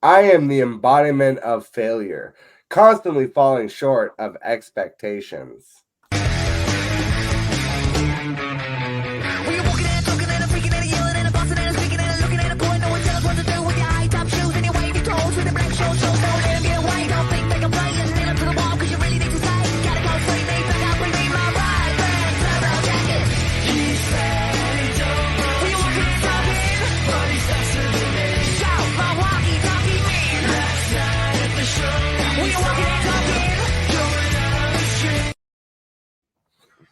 I am the embodiment of failure, constantly falling short of expectations. We are walking and talking and freaking and yelling and busting and speaking and looking at a point. No one tell us what to do with your high top shoes and your wavy toes with the black shorts. So don't let 'em get away. Don't think they can play and nail 'em to the wall because you really need to say. Gotta go straight, they back up, bring me my right back. Turbo jacket. He said, don't we are walking and talking, but he's faster than me. Shout, my walkie-talkie man. Last night at the show, we are walking and talking, going down the street.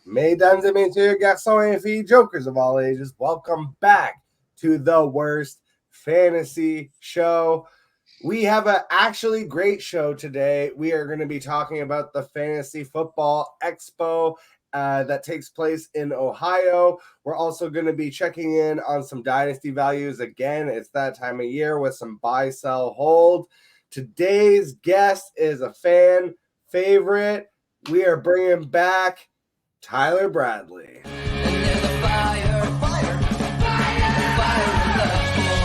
Mesdames et messieurs, garçons et filles, jokers of all ages, welcome back to the worst fantasy show. We have an actually great show today. We are going to be talking about the Fantasy Football Expo that takes place in Ohio. We're also going to be checking in on some dynasty values. Again, it's that time of year with some buy, sell, hold. Today's guest is a fan favorite. We are bringing back Tyler Bradley. And there's a fire, fire, fire, fire in the floor.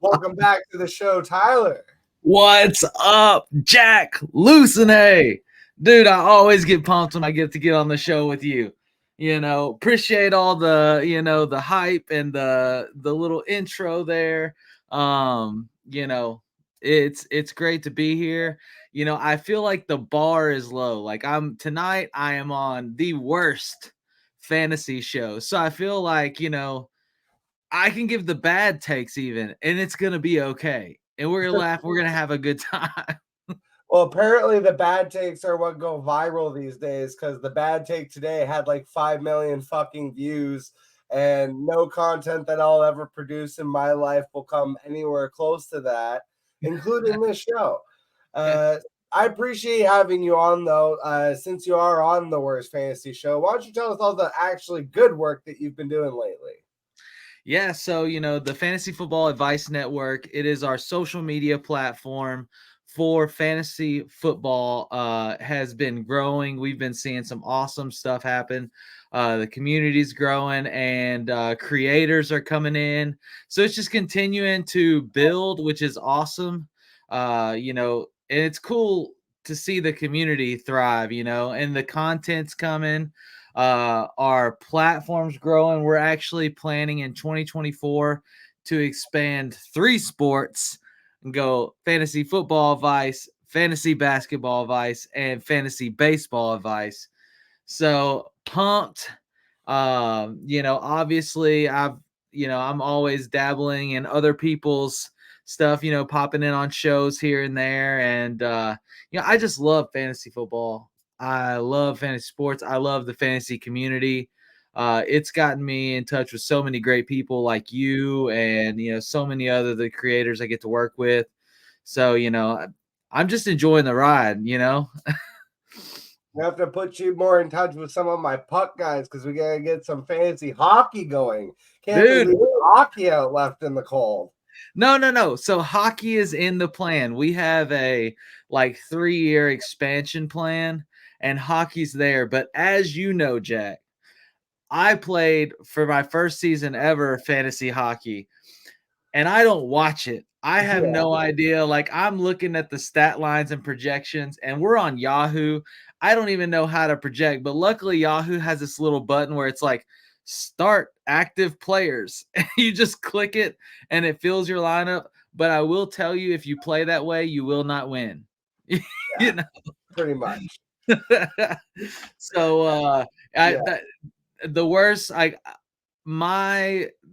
Welcome back to the show, Tyler. What's up, Jack Lucene? Dude, I always get pumped when I get to get on the show with you. You know, appreciate all the, the hype and the little intro there. It's great to be here. I feel like the bar is low. Like tonight I am on the worst fantasy show. So I feel like, I can give the bad takes even, and it's gonna be okay. And we're gonna laugh. We're gonna have a good time. Well, apparently the bad takes are what go viral these days because the bad take today had like 5 million fucking views, and no content that I'll ever produce in my life will come anywhere close to that, including this show. I appreciate having you on, though, since you are on the worst fantasy show. Why don't you tell us all the actually good work that you've been doing lately? Yeah, so the Fantasy Football Advice Network, it is our social media platform for fantasy football, has been growing. We've been seeing some awesome stuff happen. The community's growing and creators are coming in. So it's just continuing to build, which is awesome. And it's cool to see the community thrive, and the content's coming. Our platform's growing. We're actually planning in 2024 to expand 3 sports and go fantasy football advice, fantasy basketball advice, and fantasy baseball advice. So pumped. Obviously I'm always dabbling in other people's stuff, popping in on shows here and there. And, I just love fantasy football. I love fantasy sports. I love the fantasy community. It's gotten me in touch with so many great people like you and, so many other the creators I get to work with. So, I'm just enjoying the ride, We have to put you more in touch with some of my puck guys because we got to get some fancy hockey going. Can't Dude. leave hockey out left in the cold. No. So hockey is in the plan. We have a 3-year expansion plan and hockey's there. But as you know, Jack, I played for my first season ever fantasy hockey and I don't watch it. I have no idea. I'm looking at the stat lines and projections and we're on Yahoo. I don't even know how to project, but luckily Yahoo has this little button where it's like start active players. You just click it and it fills your lineup. But I will tell you, if you play that way, you will not win. Pretty much. So the worst,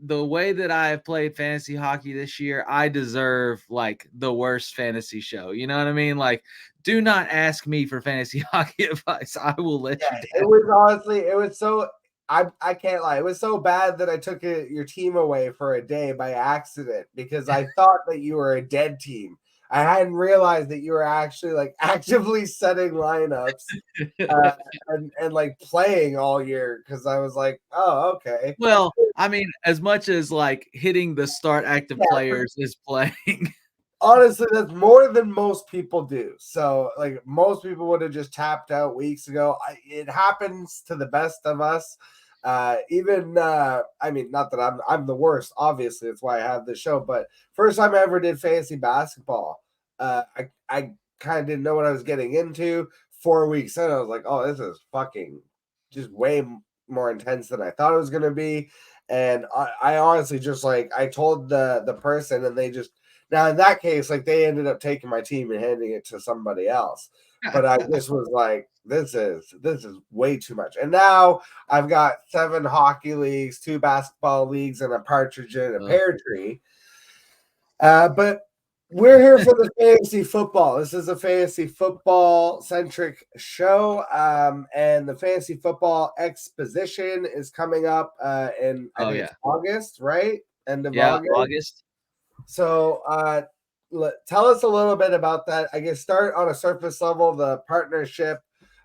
the way that I have played fantasy hockey this year, I deserve the worst fantasy show. You know what I mean? Do not ask me for fantasy hockey advice. I will let you down. It was honestly, it was so I can't lie. It was so bad that I took your team away for a day by accident because I thought that you were a dead team. I hadn't realized that you were actually actively setting lineups and playing all year because I was like, oh, okay. Well, I mean, as much as hitting the start active players is playing. honestly, that's more than most people do. So, like, most people would have just tapped out weeks ago. It happens to the best of us. I mean, not that I'm the worst. Obviously, that's why I have this show. But first time I ever did fantasy basketball, I kind of didn't know what I was getting into. 4 weeks in, I was like, oh, this is fucking just way more intense than I thought it was gonna be. And I honestly just like I told the person, and they just now in that case, like they ended up taking my team and handing it to somebody else. But I just was like, this is way too much. And now I've got 7 hockey leagues, 2 basketball leagues, and a partridge in a pear tree. But we're here for the fantasy football. This is a fantasy football centric show. And the fantasy football exposition is coming up in I think it's August, right? End of August. So tell us a little bit about that. I guess start on a surface level, the partnership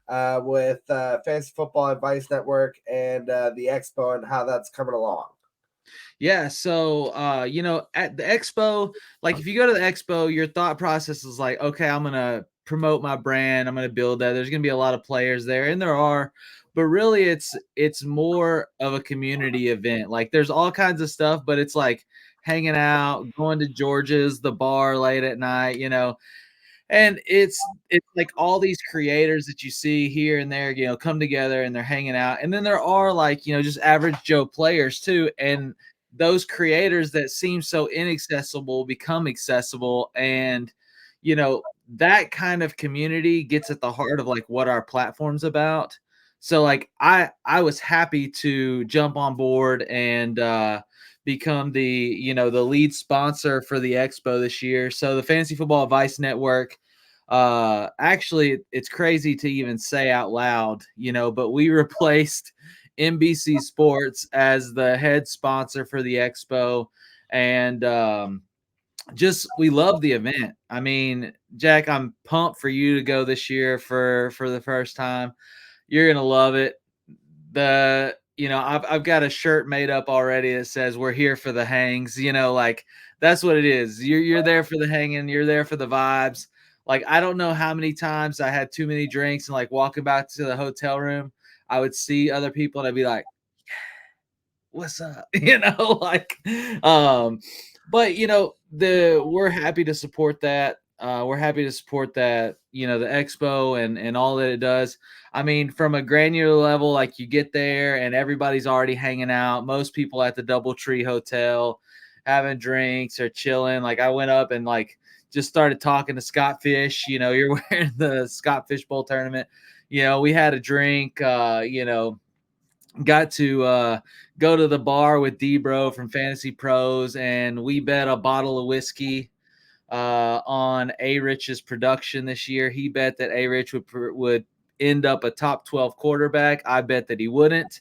with Fantasy Football Advice Network and the Expo and how that's coming along. Yeah, so at the expo, like if you go to the expo, your thought process is like, okay, I'm gonna promote my brand, I'm gonna build that. There's gonna be a lot of players there, and there are, but really it's more of a community event. Like there's all kinds of stuff, but it's like hanging out, going to George's, the bar late at night, and it's like all these creators that you see here and there, come together and they're hanging out. And then there are like, just average Joe players too. And those creators that seem so inaccessible become accessible. And, that kind of community gets at the heart of like what our platform's about. So like I was happy to jump on board and become the lead sponsor for the expo this year. So the Fantasy Football Advice Network, actually it's crazy to even say out loud, but we replaced NBC Sports as the head sponsor for the expo. And just we love the event. I mean, Jack, I'm pumped for you to go this year for the first time. You're gonna love it. I've got a shirt made up already that says we're here for the hangs. Like that's what it is. You're there for the hanging. You're there for the vibes. Like I don't know how many times I had too many drinks and like walking back to the hotel room, I would see other people and I'd be like, what's up? But we're happy to support that. We're happy to support that, the expo and all that it does. I mean, from a granular level, like you get there and everybody's already hanging out. Most people at the DoubleTree Hotel having drinks or chilling. Like I went up and like just started talking to Scott Fish. You're wearing the Scott Fish Bowl tournament. We had a drink, got to go to the bar with D-Bro from Fantasy Pros, and we bet a bottle of whiskey on A-Rich's production this year. He bet that A-Rich would end up a top 12 quarterback. I bet that he wouldn't.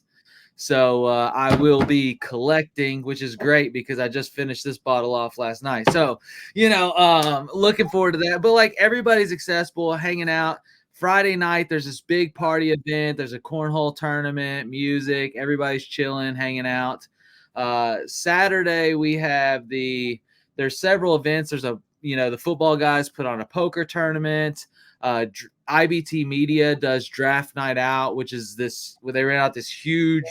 So I will be collecting, which is great because I just finished this bottle off last night. So, looking forward to that. But like everybody's accessible, hanging out. Friday night, there's this big party event. There's a cornhole tournament, music. Everybody's chilling, hanging out. Saturday, we have there's several events. There's the football guys put on a poker tournament. IBT Media does Draft Night Out, which is where they rent out this huge,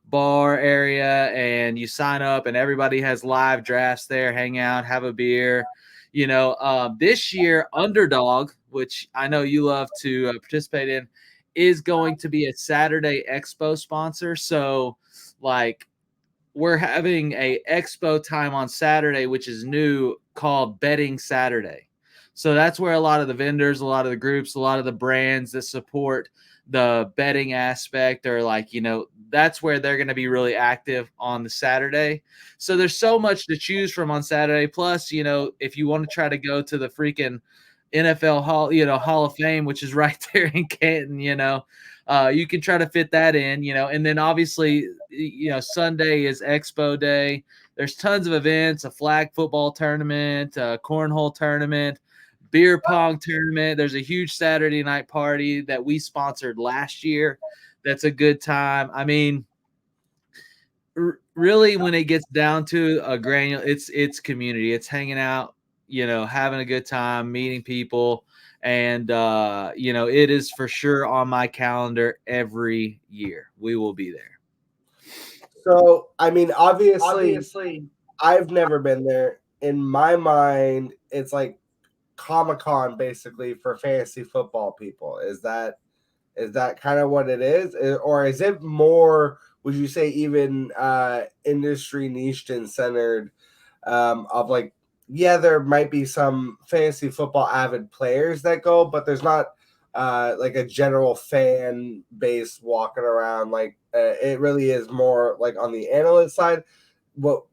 bar area, and you sign up, and everybody has live drafts there. Hang out, have a beer. This year, Underdog, which I know you love to participate in, is going to be a Saturday Expo sponsor. So, like, we're having a Expo time on Saturday, which is new, called Betting Saturday. So that's where a lot of the vendors, a lot of the groups, a lot of the brands that support the betting aspect are like, that's where they're going to be really active on the Saturday. So there's so much to choose from on Saturday. Plus, if you want to try to go to the freaking NFL Hall of Fame, which is right there in Canton, you can try to fit that in, and then obviously, Sunday is Expo Day. There's tons of events, a flag football tournament, a cornhole tournament, beer pong tournament. There's a huge Saturday night party that we sponsored last year. That's a good time. I mean, really, when it gets down to a granular, it's community. It's hanging out, having a good time, meeting people. And, it is for sure on my calendar every year. We will be there. So, I mean, obviously, I've never been there. In my mind, it's like Comic-Con basically for fantasy football people. Is that kind of what it is? Or is it more, would you say, even industry niched and centered, of like, yeah, there might be some fantasy football avid players that go, but there's not like a general fan base walking around. Like it really is more like on the analyst side. What?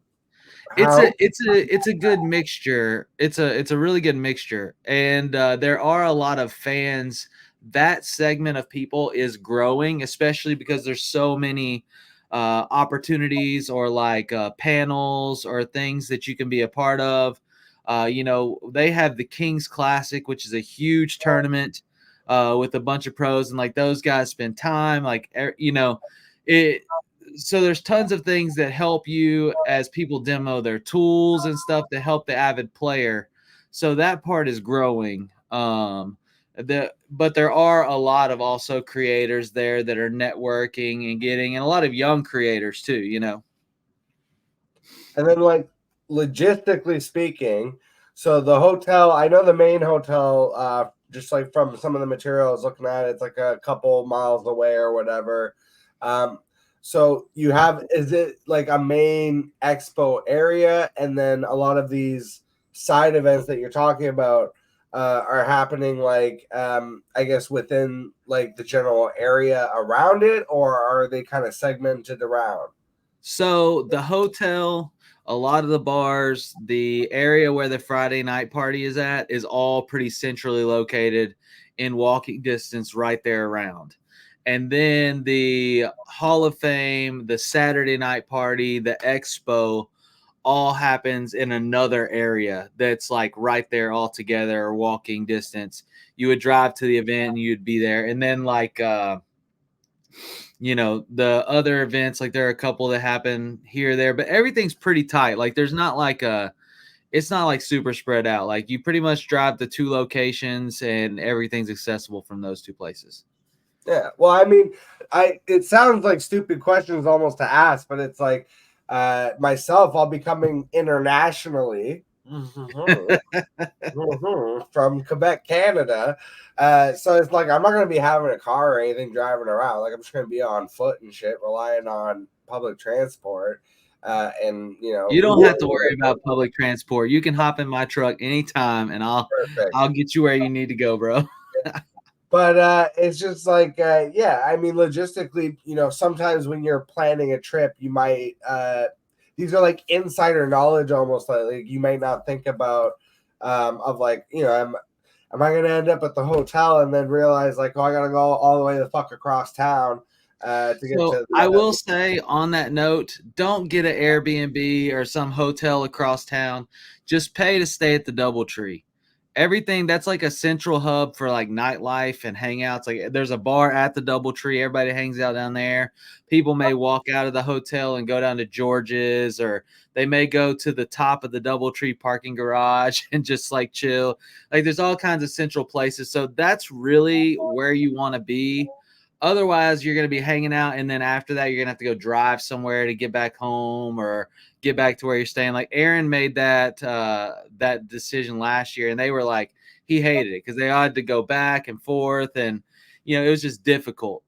It's How? a good mixture. It's a really good mixture, and there are a lot of fans. That segment of people is growing, especially because there's so many opportunities or like panels or things that you can be a part of. They have the Kings Classic, which is a huge tournament with a bunch of pros, and like those guys spend time, it. So there's tons of things that help you as people demo their tools and stuff to help the avid player. So that part is growing. But there are a lot of also creators there that are networking and a lot of young creators too. And then like logistically speaking, so the hotel, I know the main hotel, just like from some of the materials looking at it, it's like a couple miles away or whatever. So you have, is it like a main expo area, and then a lot of these side events that you're talking about are happening like I guess within like the general area around it, or are they kind of segmented around? So the hotel, a lot of the bars, the area where the Friday night party is at is all pretty centrally located in walking distance right there around. And then the Hall of Fame, the Saturday night party, the expo all happens in another area that's like right there all together or walking distance. You would drive to the event and you'd be there. And then the other events, like there are a couple that happen here or there, but everything's pretty tight. Like there's not like it's not like super spread out. Like you pretty much drive to two locations and everything's accessible from those two places. Yeah. Well, I mean, it sounds like stupid questions almost to ask, but it's like myself, I'll be coming internationally from Quebec, Canada. So it's like I'm not gonna be having a car or anything driving around. Like I'm just gonna be on foot and shit, relying on public transport. And You don't have to worry about public transport. You can hop in my truck anytime and perfect. I'll get you where you need to go, bro. But it's just like yeah, I mean logistically, sometimes when you're planning a trip, you might these are like insider knowledge almost, like you might not think about of like, am I gonna end up at the hotel and then realize like, oh, I gotta go all the way the fuck across town to get So to I will say on that note, don't get an Airbnb or some hotel across town. Just pay to stay at the DoubleTree. Everything that's like a central hub for like nightlife and hangouts. Like there's a bar at the DoubleTree. Everybody hangs out down there. People may walk out of the hotel and go down to George's, or they may go to the top of the DoubleTree parking garage and just like chill. Like there's all kinds of central places. So that's really where you want to be. Otherwise, you're going to be hanging out, and then after that, you're going to have to go drive somewhere to get back home or get back to where you're staying. Like Aaron made that decision last year, and they were like, he hated it because they had to go back and forth, and it was just difficult.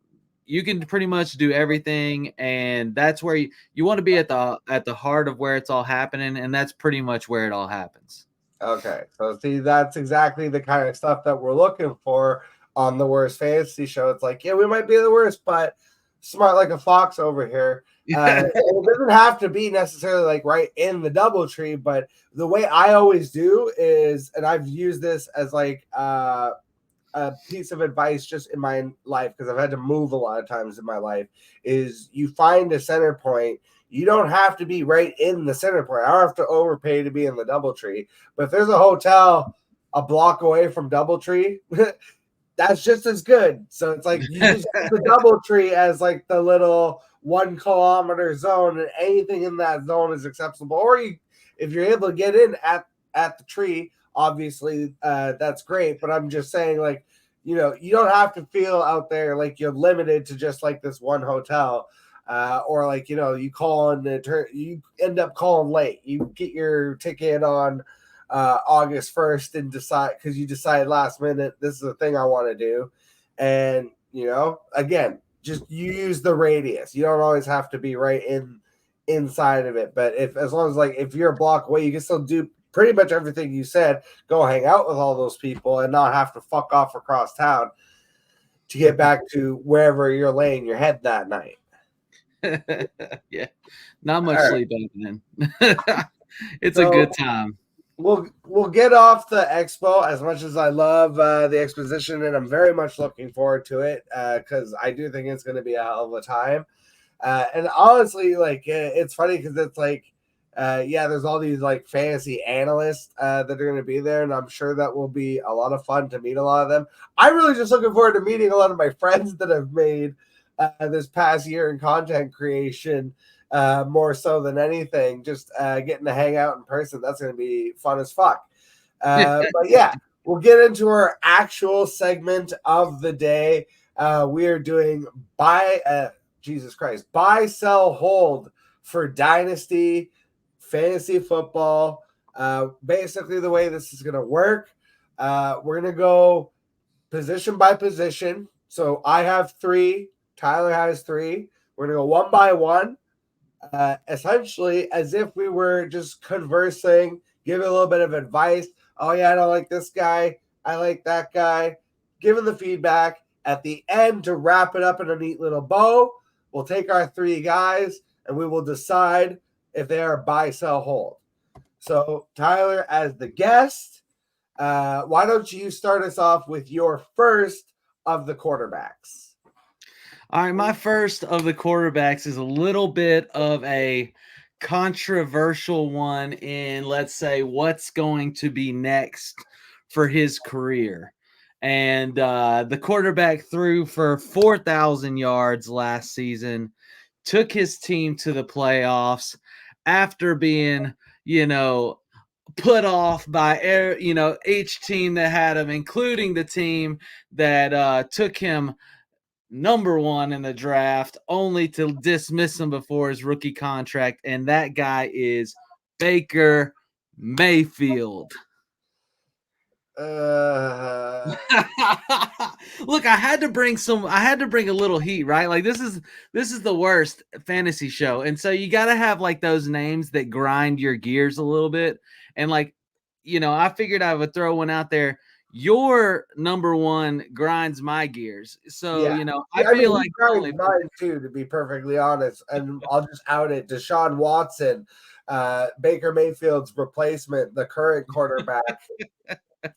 You can pretty much do everything, and that's where you want to be at the heart of where it's all happening, and that's pretty much where it all happens. Okay, so see, that's exactly the kind of stuff that we're looking for on the Worst Fantasy Show. It's like, yeah, we might be the worst, but smart like a fox over here. It doesn't have to be necessarily like right in the DoubleTree, but the way I always do is, and I've used this as like a piece of advice just in my life because I've had to move a lot of times in my life, is you find a center point. You don't have to be right in the center point. I don't have to overpay to be in the DoubleTree, but if there's a hotel a block away from DoubleTree, that's just as good. So it's like you just use the DoubleTree as like the little 1 kilometer zone, and anything in that zone is acceptable. Or if you're able to get in at at the tree, obviously that's great. But I'm just saying, like, you don't have to feel out there like you're limited to just like this one hotel. Or like, you call in you end up calling late. You get your ticket on August 1st and decide, because you decide last minute, this is the thing I want to do. And, again, just you use the radius. You don't always have to be right inside of it. But as long as, like, if you're a block away, you can still do pretty much everything you said. Go hang out with all those people and not have to fuck off across town to get back to wherever you're laying your head that night. Yeah, not much sleep happening. It's a good time. We'll get off the expo. As much as I love the exposition, and I'm very much looking forward to it, because I do think it's going to be a hell of a time. And honestly, like, it's funny because it's like, there's all these like fantasy analysts that are going to be there, and I'm sure that will be a lot of fun to meet a lot of them. I'm really just looking forward to meeting a lot of my friends that have made this past year in content creation, more so than anything. Just getting to hang out in person, that's going to be fun as fuck. But yeah, we'll get into our actual segment of the day. We are doing buy, sell, hold for Dynasty fantasy football. Basically, the way this is going to work, we're going to go position by position. So I have 3. Tyler has 3. We're going to go one by one, essentially as if we were just conversing, giving a little bit of advice. Oh, yeah, I don't like this guy. I like that guy. Giving the feedback. At the end, to wrap it up in a neat little bow, we'll take our 3 guys and we will decide if they are buy, sell, hold. So, Tyler, as the guest, why don't you start us off with your first of the quarterbacks? All right, my first of the quarterbacks is a little bit of a controversial one in, let's say, what's going to be next for his career. And the quarterback threw for 4,000 yards last season, took his team to the playoffs after being, put off by, each team that had him, including the team that took him number 1 in the draft, only to dismiss him before his rookie contract. And that guy is Baker Mayfield. Look, I had to bring a little heat, right? Like, this is the worst fantasy show. And so you got to have like those names that grind your gears a little bit. And like, I figured I would throw one out there. Your number 1 grinds my gears. So, I feel like grinds mine too, to be perfectly honest. And I'll just out it. Deshaun Watson, Baker Mayfield's replacement, the current quarterback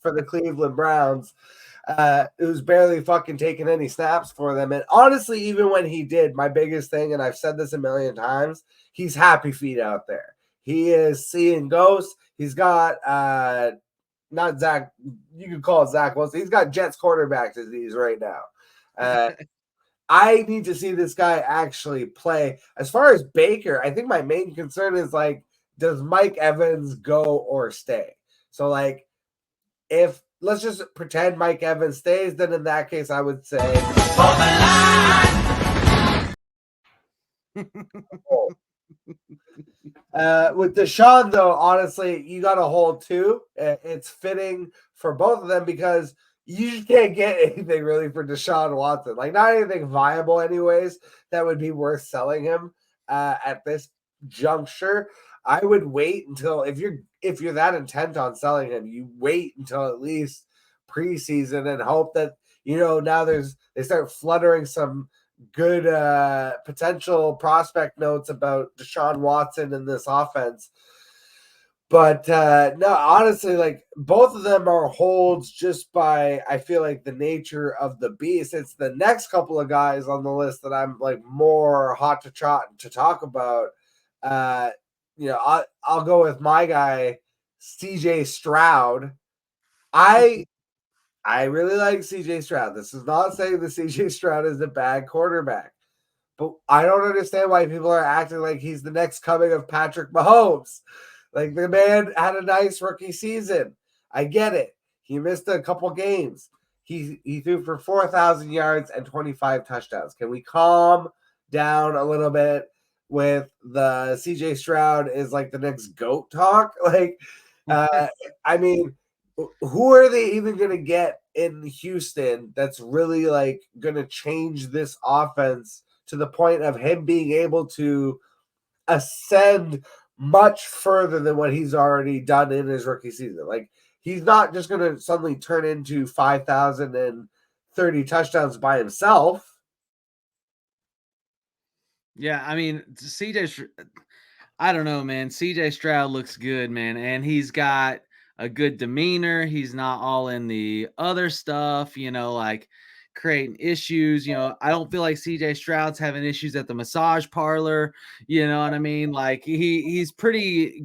for the Cleveland Browns, who's barely fucking taking any snaps for them. And honestly, even when he did, my biggest thing, and I've said this a million times, he's happy feet out there. He is seeing ghosts. He's got not Zach, you could call it Zach Wilson. He's got Jets quarterback disease right now. I need to see this guy actually play. As far as Baker, I think my main concern is, like, does Mike Evans go or stay? So, like, if let's just pretend Mike Evans stays, then in that case, I would say with Deshaun, though, honestly, you got to hold 2. It's fitting for both of them because you just can't get anything really for Deshaun Watson. Like, not anything viable anyways that would be worth selling him at this juncture. I would wait until, if you're that intent on selling him, you wait until at least preseason and hope that, now they start fluttering some good potential prospect notes about Deshaun Watson in this offense. But no, honestly, like, both of them are holds just by, I feel like, the nature of the beast. It's the next couple of guys on the list that I'm like more hot to trot to talk about. I'll go with my guy, CJ Stroud. I really like CJ Stroud. This is not saying that CJ Stroud is a bad quarterback, but I don't understand why people are acting like he's the next coming of Patrick Mahomes. Like the man had a nice rookie season. I get it. He missed a couple games. He threw for 4,000 yards and 25 touchdowns. Can we calm down a little bit with the CJ Stroud is like the next GOAT talk? Like, I mean, who are they even going to get in Houston that's really like going to change this offense to the point of him being able to ascend much further than what he's already done in his rookie season? Like, he's not just going to suddenly turn into 5,030 touchdowns by himself. Yeah, I mean, I don't know, man. CJ Stroud looks good, man, and he's got a good demeanor. He's not all in the other stuff, like creating issues. I don't feel like CJ Stroud's having issues at the massage parlor. You know what I mean? Like he's pretty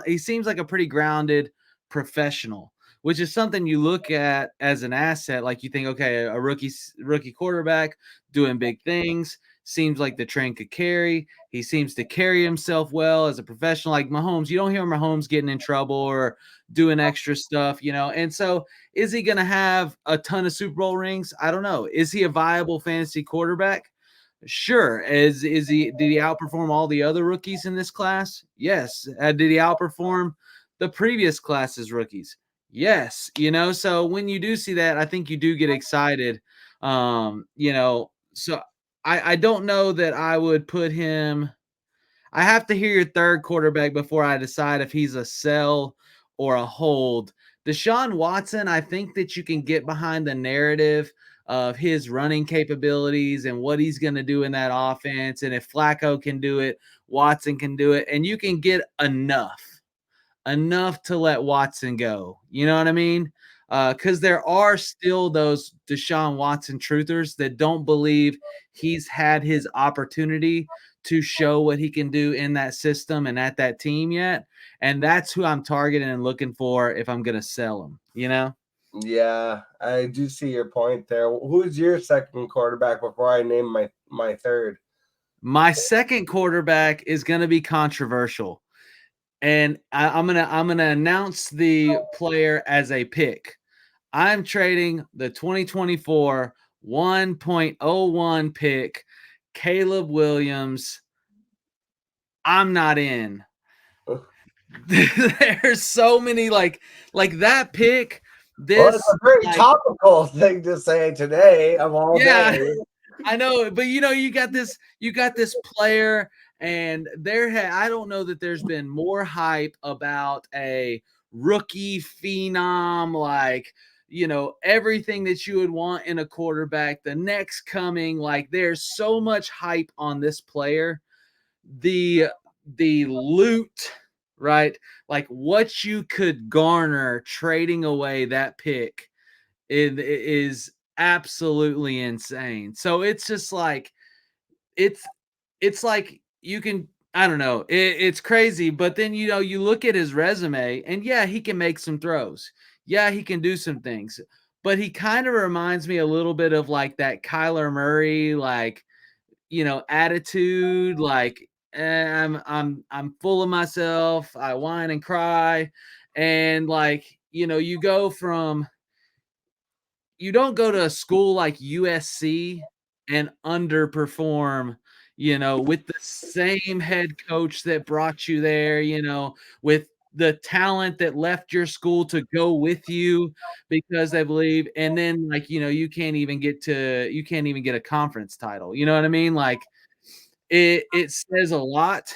he seems like a pretty grounded professional, which is something you look at as an asset. Like you think, okay, a rookie quarterback doing big things. Seems like the train could carry. He seems to carry himself well as a professional. Like Mahomes, you don't hear Mahomes getting in trouble or doing extra stuff, And so, is he going to have a ton of Super Bowl rings? I don't know. Is he a viable fantasy quarterback? Sure. Is he? Did he outperform all the other rookies in this class? Yes. Did he outperform the previous class's rookies? Yes. So when you do see that, I think you do get excited. So I don't know that I would put him. I have to hear your third quarterback before I decide if he's a sell or a hold. Deshaun Watson, I think that you can get behind the narrative of his running capabilities and what he's going to do in that offense. And if Flacco can do it, Watson can do it. And you can get enough to let Watson go. You know what I mean? Because there are still those Deshaun Watson truthers that don't believe he's had his opportunity to show what he can do in that system and at that team yet. And that's who I'm targeting and looking for if I'm going to sell him, Yeah, I do see your point there. Who's your second quarterback before I name my third? My second quarterback is going to be controversial. And I'm gonna announce the player as a pick. I'm trading the 2024 1.01 pick, Caleb Williams. I'm not in. There's so many like that pick. It's a very topical thing to say today of all day. I know, but you got this player, and I don't know that there's been more hype about a rookie phenom, like everything that you would want in a quarterback, the next coming. Like there's so much hype on this player. The loot, right? Like what you could garner trading away that pick is absolutely insane. So it's just like it's like you can, I don't know, it's crazy. But then you look at his resume, and yeah, he can make some throws. Yeah, he can do some things. But he kind of reminds me a little bit of like that Kyler Murray, like attitude, like I'm full of myself. I whine and cry, and like you don't go to a school like USC and underperform, with the same head coach that brought you there, with the talent that left your school to go with you because they believe, and then like, you can't even get a conference title. You know what I mean? Like it says a lot.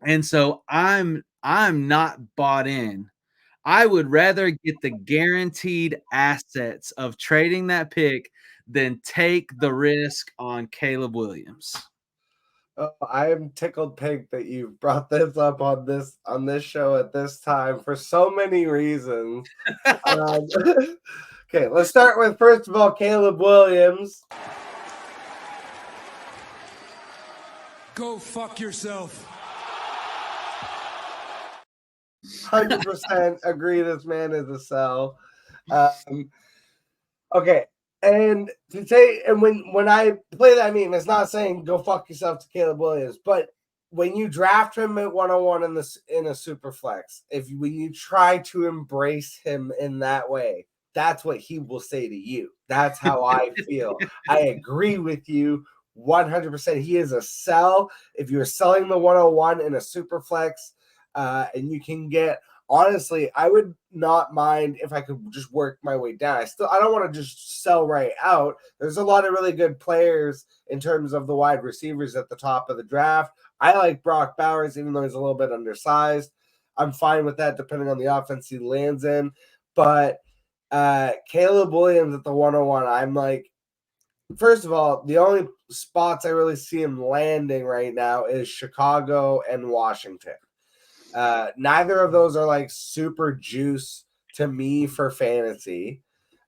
And so I'm not bought in. I would rather get the guaranteed assets of trading that pick than take the risk on Caleb Williams. I am tickled pink that you brought this up on this show at this time for so many reasons. Okay, let's start with, first of all, Caleb Williams. Go fuck yourself. 100% agree this man is a sell. Okay, and to say, and when I play that meme, it's not saying go fuck yourself to Caleb Williams, but when you draft him at 101 in a super flex, when you try to embrace him in that way, that's what he will say to you. That's how I feel. I agree with you 100%. He is a sell. If you're selling the 101 in a super flex, and you can get, honestly, I would not mind if I could just work my way down. I don't want to just sell right out. There's a lot of really good players in terms of the wide receivers at the top of the draft. I like Brock Bowers, even though he's a little bit undersized. I'm fine with that depending on the offense he lands in. But Caleb Williams at the 101, I'm like, first of all, the only spots I really see him landing right now is Chicago and Washington. Neither of those are like super juice to me for fantasy.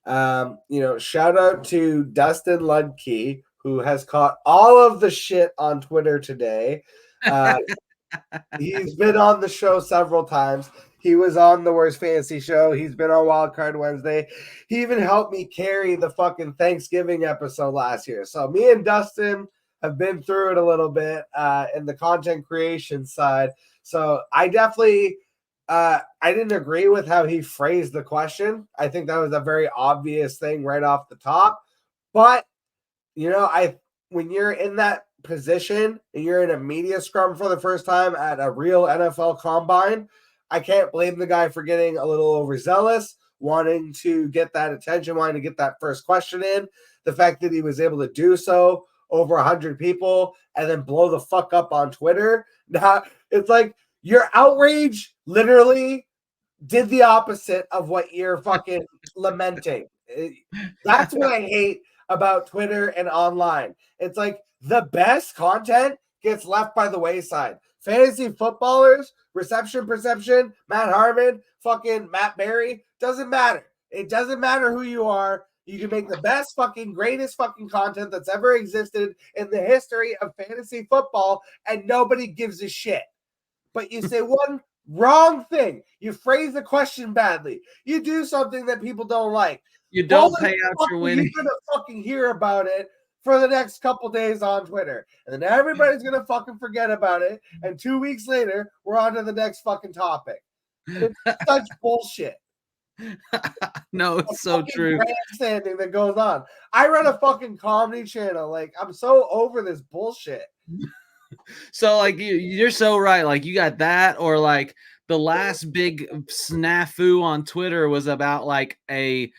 Shout out to Dustin Ludke, who has caught all of the shit on Twitter today. He's been on the show several times. He was on the Worst Fantasy Show. He's been on Wild Card Wednesday. He even helped me carry the fucking Thanksgiving episode last year. So me and Dustin have been through it a little bit in the content creation side. So I definitely I didn't agree with how he phrased the question. I think that was a very obvious thing right off the top. But when you're in that position and you're in a media scrum for the first time at a real NFL combine, I can't blame the guy for getting a little overzealous, wanting to get that attention, wanting to get that first question in. The fact that he was able to do so over 100 people and then blow the fuck up on Twitter. Now, it's like your outrage literally did the opposite of what you're fucking lamenting. That's what I hate about Twitter and online. It's like the best content gets left by the wayside. Fantasy footballers, reception perception, Matt Harmon, fucking Matt Berry, doesn't matter. It doesn't matter who you are. You can make the best fucking greatest fucking content that's ever existed in the history of fantasy football, and nobody gives a shit. But you say one wrong thing. You phrase the question badly. You do something that people don't like. You don't pay out your winning. You're gonna fucking hear about it for the next couple days on Twitter, and then everybody's gonna fucking forget about it. And 2 weeks later, we're on to the next fucking topic. It's such bullshit. No, it's so true. Grandstanding that goes on. I run a fucking comedy channel. Like, I'm so over this bullshit. So, like, you're so right. Like, you got that, or like the last big snafu on Twitter was about like a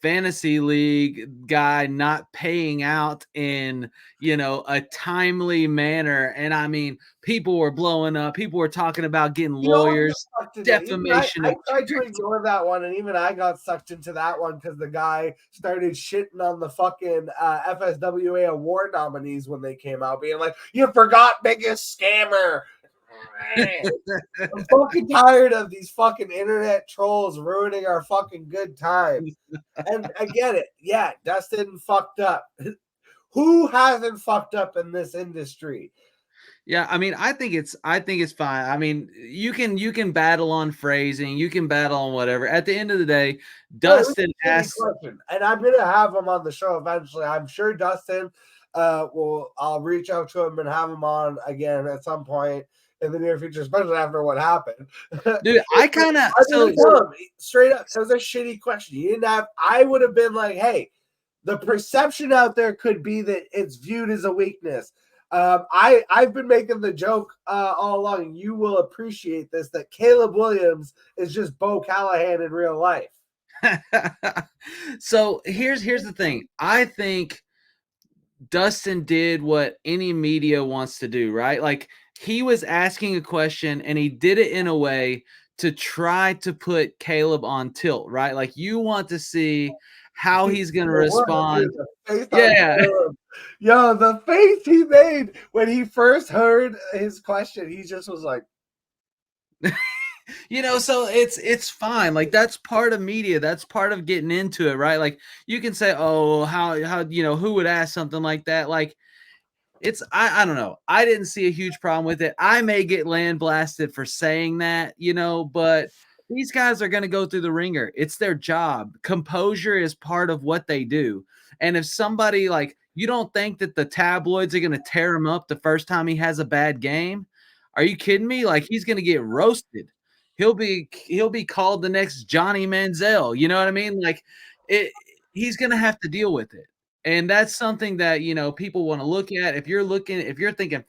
fantasy league guy not paying out in a timely manner, and I mean, people were blowing up. People were talking about getting lawyers, defamation. I tried to ignore that one, and even I got sucked into that one because the guy started shitting on the fucking FSWA award nominees when they came out, being like, "You forgot biggest scammer." I'm fucking tired of these fucking internet trolls ruining our fucking good times. And I get it. Yeah, Dustin fucked up. Who hasn't fucked up in this industry? Yeah, I mean, I think it's fine. I mean, you can battle on phrasing, you can battle on whatever. At the end of the day, Dustin asked, and I'm gonna have him on the show eventually. I'm sure Dustin I'll reach out to him and have him on again at some point in the near future, especially after what happened. Dude, I kind of straight up, it was a shitty question. You didn't have. I would have been like, hey, the perception out there could be that it's viewed as a weakness. I've been making the joke all along, and you will appreciate this, that Caleb Williams is just Bo Callahan in real life. So here's the thing. I think Dustin did what any media wants to do, right? Like, he was asking a question and he did it in a way to try to put Caleb on tilt, right? Like, you want to see how he's going to respond. Yeah. Yo, the face he made when he first heard his question, he just was like, so it's fine. Like, that's part of media. That's part of getting into it, right? Like, you can say, oh, how who would ask something like that? Like, I don't know. I didn't see a huge problem with it. I may get land blasted for saying that, but these guys are going to go through the ringer. It's their job. Composure is part of what they do. And if somebody, like, you don't think that the tabloids are going to tear him up the first time he has a bad game, Are you kidding me? Like, he's gonna get roasted. He'll be called the next Johnny Manziel. You know what I mean? Like, it. He's gonna have to deal with it, and that's something that people want to look at. If you're thinking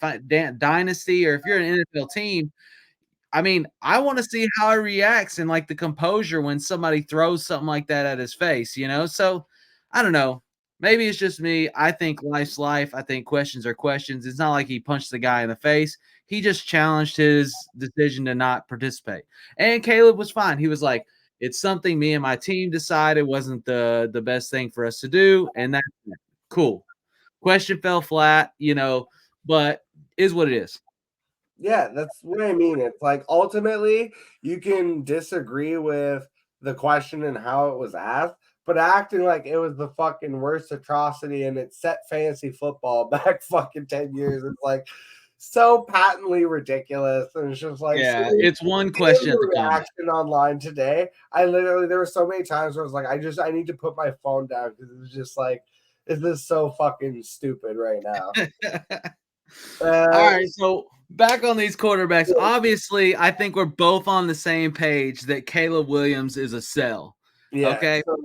dynasty, or if you're an NFL team, I mean, I want to see how he reacts and like the composure when somebody throws something like that at his face. So I don't know. Maybe it's just me. I think life's life. I think questions are questions. It's not like he punched the guy in the face. He just challenged his decision to not participate. And Caleb was fine. He was like, it's something me and my team decided wasn't the best thing for us to do. And that's cool. Question fell flat, but is what it is. Yeah, that's what I mean. It's like ultimately you can disagree with the question and how it was asked, but acting like it was the fucking worst atrocity and it set fantasy football back fucking 10 years. It's like so patently ridiculous. And it's just like Yeah, seeing it's one question at the the comment. reaction online today. There were so many times where I was like, I need to put my phone down because it was just like, is this so fucking stupid right now? All right, so back on these quarterbacks. Obviously, I think we're both on the same page that Caleb Williams is a sell. Yeah. Okay. So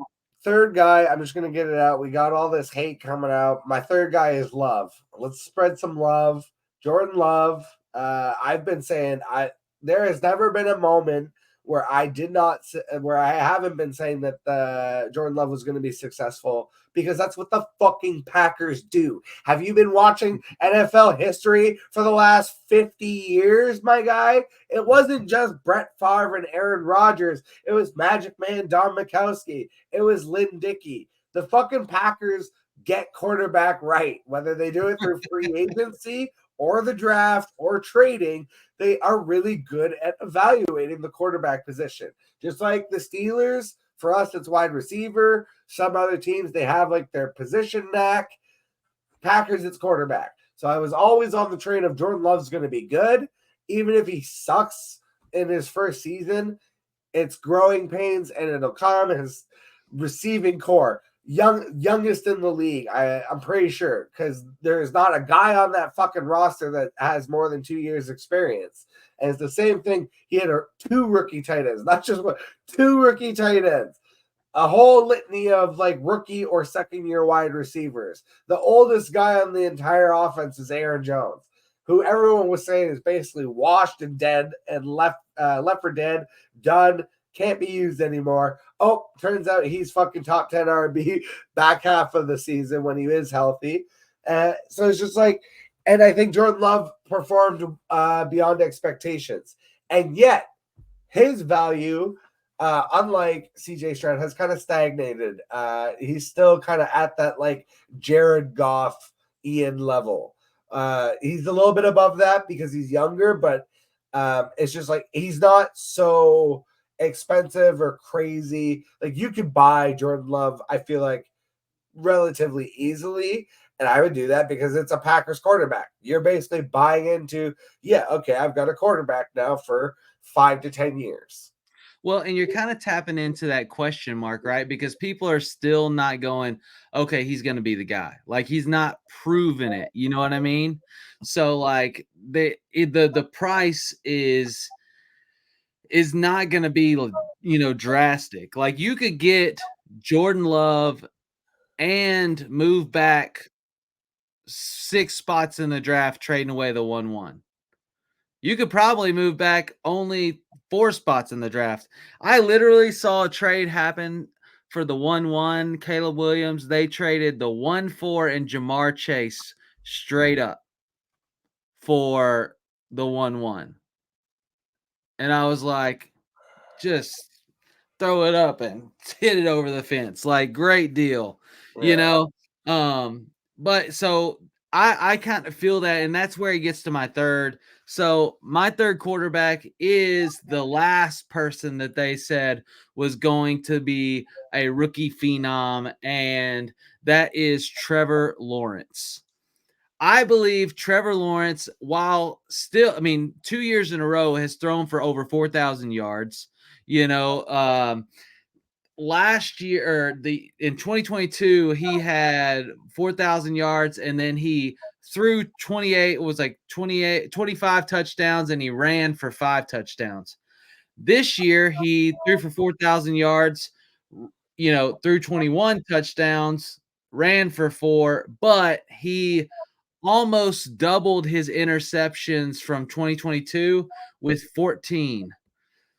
third guy, I'm just gonna get it out. We got all this hate coming out. My third guy is Love. Let's spread some love. Jordan Love. I've been saying there has never been a moment where I haven't been saying that Jordan Love was going to be successful because that's what the fucking Packers do. Have you been watching NFL history for the last 50 years, my guy? It wasn't just Brett Favre and Aaron Rodgers. It was Magic Man Don Mikowski. It was Lynn Dickey. The fucking Packers get quarterback right, whether they do it through free agency or the draft or trading. They are really good at evaluating the quarterback position. Just like the Steelers, for us, it's wide receiver. Some other teams, they have like their position knack. Packers, it's quarterback. So I was always on the train of Jordan Love's going to be good. Even if he sucks in his first season, it's growing pains and it'll come. His receiving core, youngest in the league, I'm pretty sure, because there's not a guy on that fucking roster that has more than 2 years experience. And it's the same thing. He had two rookie tight ends, not just one, two rookie tight ends, a whole litany of like rookie or second year wide receivers. The oldest guy on the entire offense is Aaron Jones, who everyone was saying is basically washed and dead and left for dead, done, can't be used anymore. Oh, turns out he's fucking top 10 R&B back half of the season when he is healthy. So it's just like, and I think Jordan Love performed beyond expectations. And yet his value, unlike CJ Stroud, has kind of stagnated. He's still kind of at that like Jared Goff, Ian level. He's a little bit above that because he's younger, but it's just like he's not so expensive or crazy. Like you could buy Jordan Love, I feel like, relatively easily. And I would do that because it's a Packers quarterback. You're basically buying into, yeah, okay, I've got a quarterback now for 5 to 10 years. Well, and you're kind of tapping into that question mark, right? Because people are still not going, okay, he's going to be the guy. Like he's not proven it. You know what I mean? So like the price is not going to be drastic. Like you could get Jordan Love and move back 6 spots in the draft, trading away the 1-1. You could probably move back only 4 spots in the draft. I literally saw a trade happen for the 1-1, Caleb Williams. They traded the 1-4 and Jamar Chase straight up for the 1-1. And I was like, just throw it up and hit it over the fence. Like, great deal, Yeah. But so I kind of feel that, and that's where he gets to my third. So my third quarterback is the last person that they said was going to be a rookie phenom, and that is Trevor Lawrence. I believe Trevor Lawrence, while still, 2 years in a row, has thrown for over 4,000 yards. Last year, in 2022, he had 4,000 yards, and then he threw 28, was like 25 touchdowns, and he ran for 5 touchdowns. This year, he threw for 4,000 yards, threw 21 touchdowns, ran for 4, but he almost doubled his interceptions from 2022 with 14.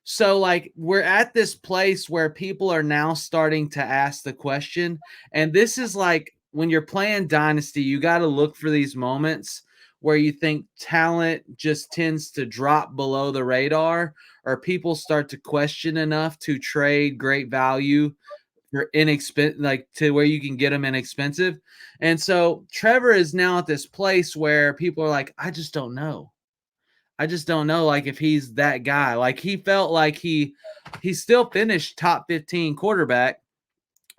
So, like, we're at this place where people are now starting to ask the question, and this is like when you're playing Dynasty, you got to look for these moments where you think talent just tends to drop below the radar, or people start to question enough to trade great value for inexpensive, like to where you can get them inexpensive. And so Trevor is now at this place where people are like, I just don't know. I just don't know, like, if he's that guy. Like, he felt like he still finished top 15 quarterback.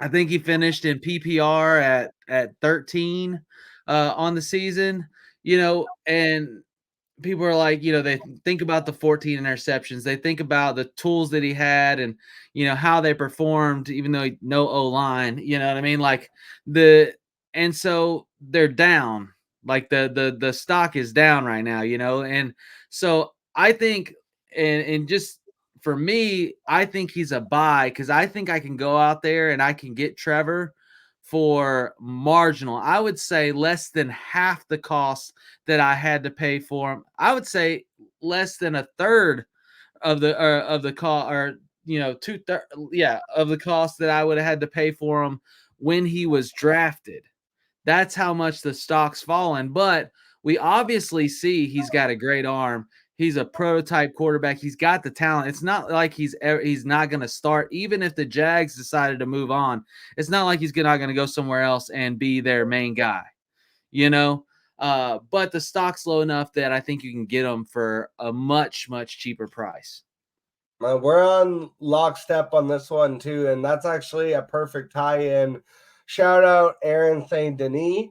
I think he finished in PPR at 13 on the season, and people are like, they think about the 14 interceptions. They think about the tools that he had and, how they performed, even though no O-line, you know what I mean? Like and so they're down. Like the stock is down right now, and so I think, and just for me, I think he's a buy because I think I can go out there and I can get Trevor for marginal. I would say less than half the cost that I had to pay for him. I would say less than a third of the cost, or two-thirds, of the cost that I would have had to pay for him when he was drafted. That's how much the stock's fallen. But we obviously see he's got a great arm. He's a prototype quarterback. He's got the talent. It's not like he's not going to start, even if the Jags decided to move on. It's not like he's not going to go somewhere else and be their main guy, But the stock's low enough that I think you can get him for a much, much cheaper price. We're on lockstep on this one too, and that's actually a perfect tie-in. Shout out Aaron Saint Denis,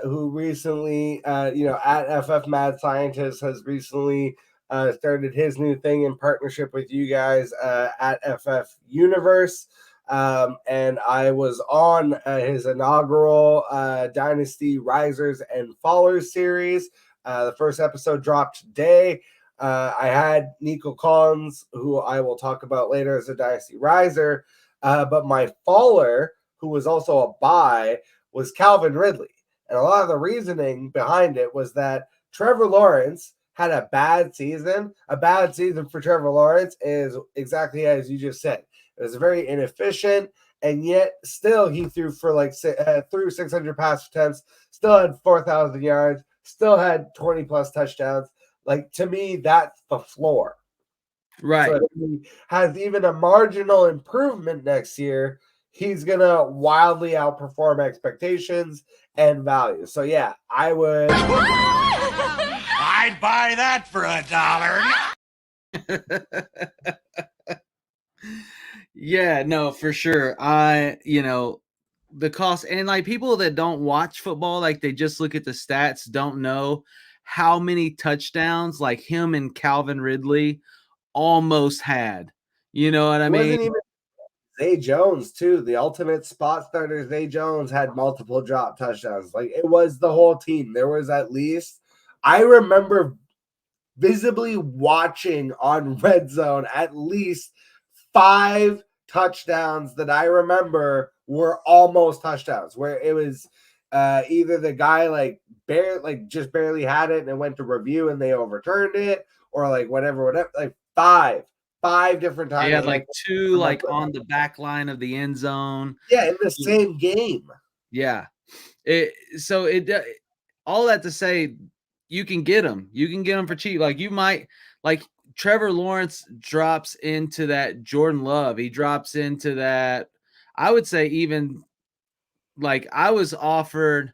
who recently, at FF Mad Scientist has recently started his new thing in partnership with you guys at FF Universe. And I was on his inaugural Dynasty Risers and Fallers series. The first episode dropped today. I had Nico Collins, who I will talk about later as a Dynasty Riser. But my faller, who was also a buy, was Calvin Ridley. And a lot of the reasoning behind it was that Trevor Lawrence had a bad season. A bad season for Trevor Lawrence is exactly as you just said. It was very inefficient, and yet still he threw for threw 600 pass attempts, still had 4,000 yards, still had 20 plus touchdowns. Like, to me, that's the floor. Right. So if he has even a marginal improvement next year, he's going to wildly outperform expectations and value. So, yeah, I would. I'd buy that for $1. Yeah, no, for sure. The cost, and like people that don't watch football, like they just look at the stats, don't know how many touchdowns like him and Calvin Ridley almost had. You know what I mean? Wasn't even Zay Jones too. The ultimate spot starter, Zay Jones, had multiple drop touchdowns. Like, it was the whole team. There was at least, I remember visibly watching on Red Zone at least 5 touchdowns that I remember were almost touchdowns, where it was either the guy just barely had it and it went to review and they overturned it, or whatever, like five different times. He had like 2 on the back line of the end zone. Yeah, in the same game. Yeah. All that to say, you can get them. You can get them for cheap. Like, you might, like, Trevor Lawrence drops into that Jordan Love. He drops into that, I would say, even like I was offered.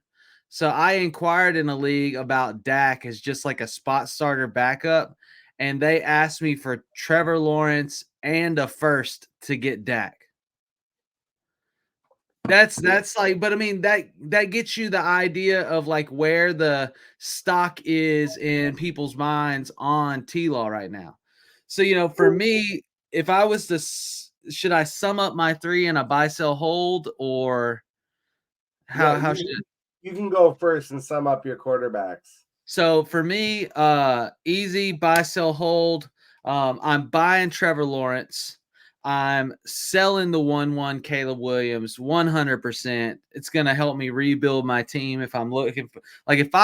So I inquired in a league about Dak as just like a spot starter backup, and they asked me for Trevor Lawrence and a first to get Dak. That's like, but I mean, that gets you the idea of like where the stock is in people's minds on T-Law right now. So, for me, if I was to, should I sum up my 3 in a buy, sell, hold, or how should it? You can go first and sum up your quarterbacks. So for me, easy buy, sell, hold. I'm buying Trevor Lawrence. I'm selling the 1-1 Caleb Williams 100%. It's gonna help me rebuild my team if I'm looking for, like, if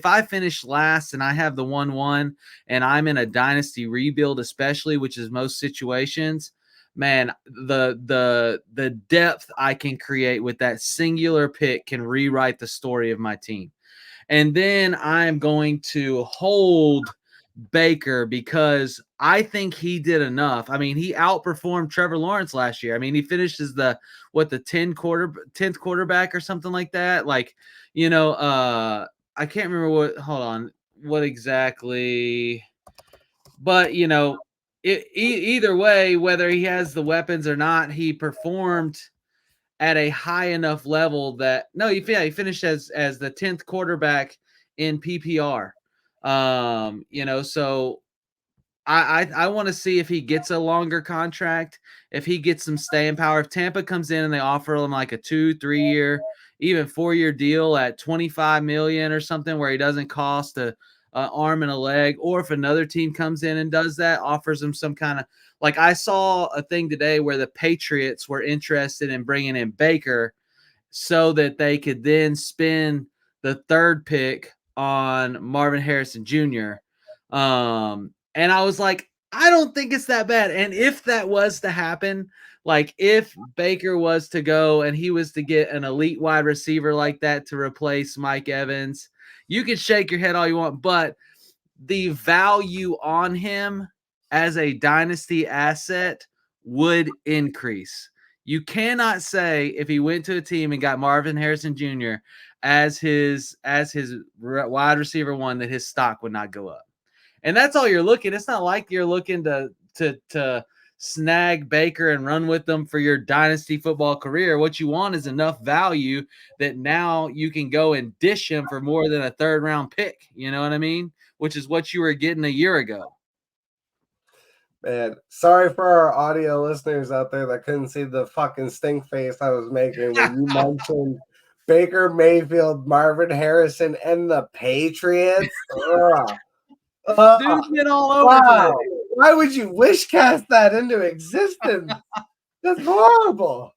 I finish last and I have the 1-1 and I'm in a dynasty rebuild, especially, which is most situations, man, the depth I can create with that singular pick can rewrite the story of my team. And then I'm going to hold Baker because I think he did enough. I mean, he outperformed Trevor Lawrence last year. I mean, he finished as the 10th quarterback or something like that. Like, I can't remember hold on, what exactly, but either way, whether he has the weapons or not, he performed at a high enough level that he finished as the 10th quarterback in PPR. So I want to see if he gets a longer contract, if he gets some staying power. If Tampa comes in and they offer him like a 2-3 year, even 4-year deal at $25 million or something, where he doesn't cost a arm and a leg, or if another team comes in and does that, offers him some kind of, like, I saw a thing today where the Patriots were interested in bringing in Baker so that they could then spend the third pick on Marvin Harrison Jr. And I was like, I don't think it's that bad. And if that was to happen, like if Baker was to go and he was to get an elite wide receiver like that to replace Mike Evans, you can shake your head all you want, but the value on him as a dynasty asset would increase. You cannot say if he went to a team and got Marvin Harrison Jr. as his wide receiver one that his stock would not go up. And that's all you're looking. It's not like you're looking to snag Baker and run with them for your dynasty football career. What you want is enough value that now you can go and dish him for more than a third round pick. You know what I mean? Which is what you were getting a year ago. Man, sorry for our audio listeners out there that couldn't see the fucking stink face I was making when you mentioned Baker Mayfield, Marvin Harrison, and the Patriots. Dude's been all over the place. Why would you wish cast that into existence? That's horrible.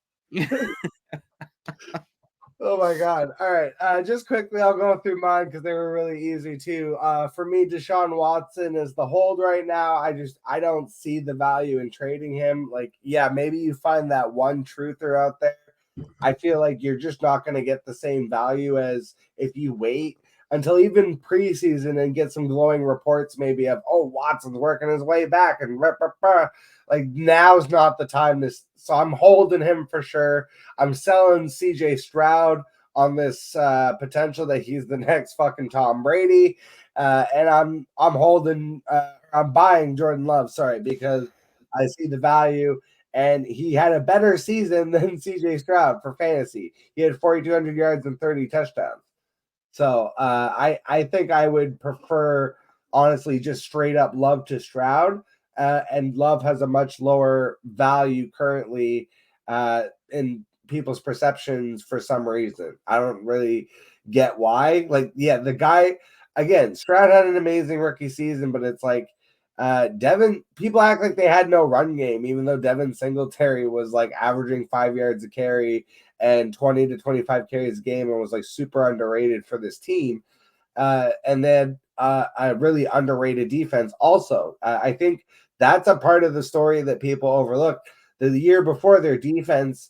Oh my God. All right. Just quickly, I'll go through mine because they were really easy too. For me, Deshaun Watson is the hold right now. I don't see the value in trading him. Like, yeah, maybe you find that one truther out there. I feel like you're just not going to get the same value as if you wait until even preseason and get some glowing reports maybe of, oh, Watson's working his way back and like now's not the time to. So I'm holding him for sure. I'm selling CJ Stroud on this potential that he's the next fucking Tom Brady, and I'm holding. I'm buying Jordan Love. Sorry, because I see the value. And he had a better season than CJ Stroud for fantasy. He had 4,200 yards and 30 touchdowns. So I think I would prefer, honestly, just straight up Love to Stroud. And Love has a much lower value currently in people's perceptions for some reason. I don't really get why. Like, yeah, the guy, again, Stroud had an amazing rookie season, but it's like, Devin, people act like they had no run game, even though Devin Singletary was like averaging 5 yards a carry and 20 to 25 carries a game and was like super underrated for this team. And then a really underrated defense also. I think that's a part of the story that people overlook. The year before, their defense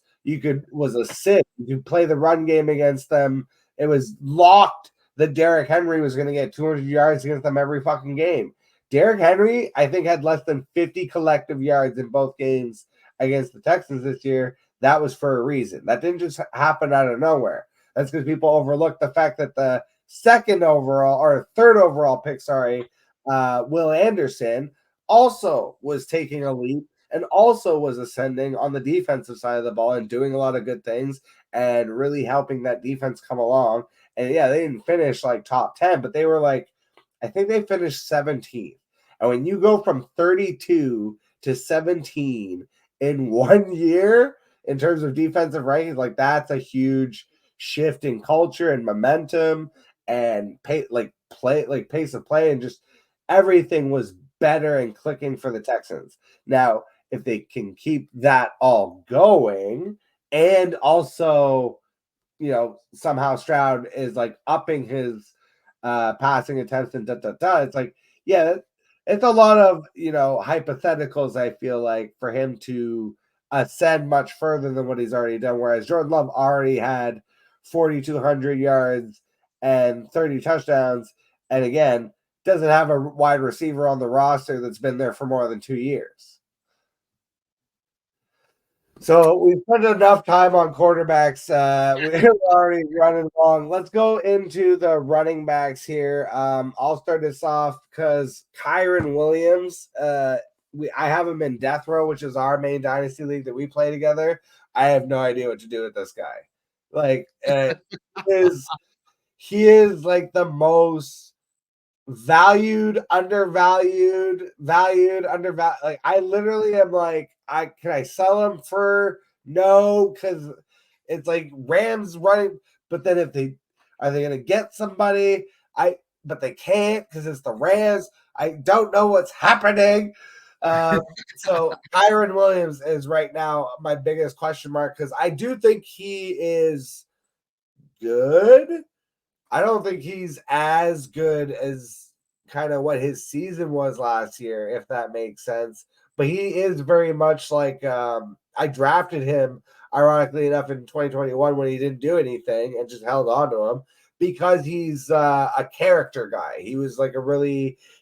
was a sieve. You could play the run game against them. It was locked that Derrick Henry was going to get 200 yards against them every fucking game. Derrick Henry, I think, had less than 50 collective yards in both games against the Texans this year. That was for a reason. That didn't just happen out of nowhere. That's because people overlook the fact that the third overall pick, Will Anderson, also was taking a leap and also was ascending on the defensive side of the ball and doing a lot of good things and really helping that defense come along. And yeah, they didn't finish like top 10, but they were like, I think they finished 17th. And when you go from 32 to 17 in 1 year in terms of defensive rankings, like that's a huge, shift in culture and momentum and pace of play, and just everything was better and clicking for the Texans. Now, if they can keep that all going, and also, somehow Stroud is like upping his passing attempts and it's like, yeah, it's a lot of hypotheticals. I feel like for him to ascend much further than what he's already done. Whereas Jordan Love already had 4,200 yards and 30 touchdowns, and again, doesn't have a wide receiver on the roster that's been there for more than 2 years. So we've put enough time on quarterbacks. We're already running long. Let's go into the running backs here. I'll start this off because Kyren Williams, I have him in Death Row, which is our main dynasty league that we play together. I have no idea what to do with this guy. Like, he is like the most undervalued. Like, I literally am like, can I sell him for no? Because it's like Rams running, but then are they gonna get somebody? But they can't because it's the Rams. I don't know what's happening. So Kyren Williams is right now my biggest question mark because I do think he is good. I don't think he's as good as kind of what his season was last year, if that makes sense. But he is very much like I drafted him, ironically enough, in 2021 when he didn't do anything and just held on to him because he's a character guy. He was like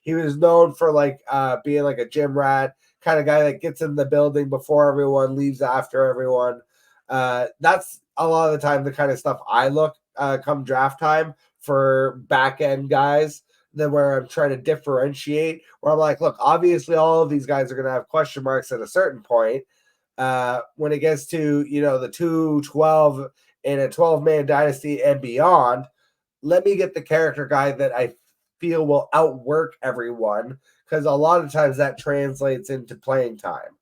he was known for like being like a gym rat kind of guy that gets in the building before everyone, leaves after everyone. That's a lot of the time the kind of stuff I look come draft time for back end guys. Then where I'm trying to differentiate, where I'm like, look, obviously all of these guys are going to have question marks at a certain point. When it gets to, the 2-12 in a 12-man dynasty and beyond, let me get the character guy that I feel will outwork everyone, because a lot of times that translates into playing time.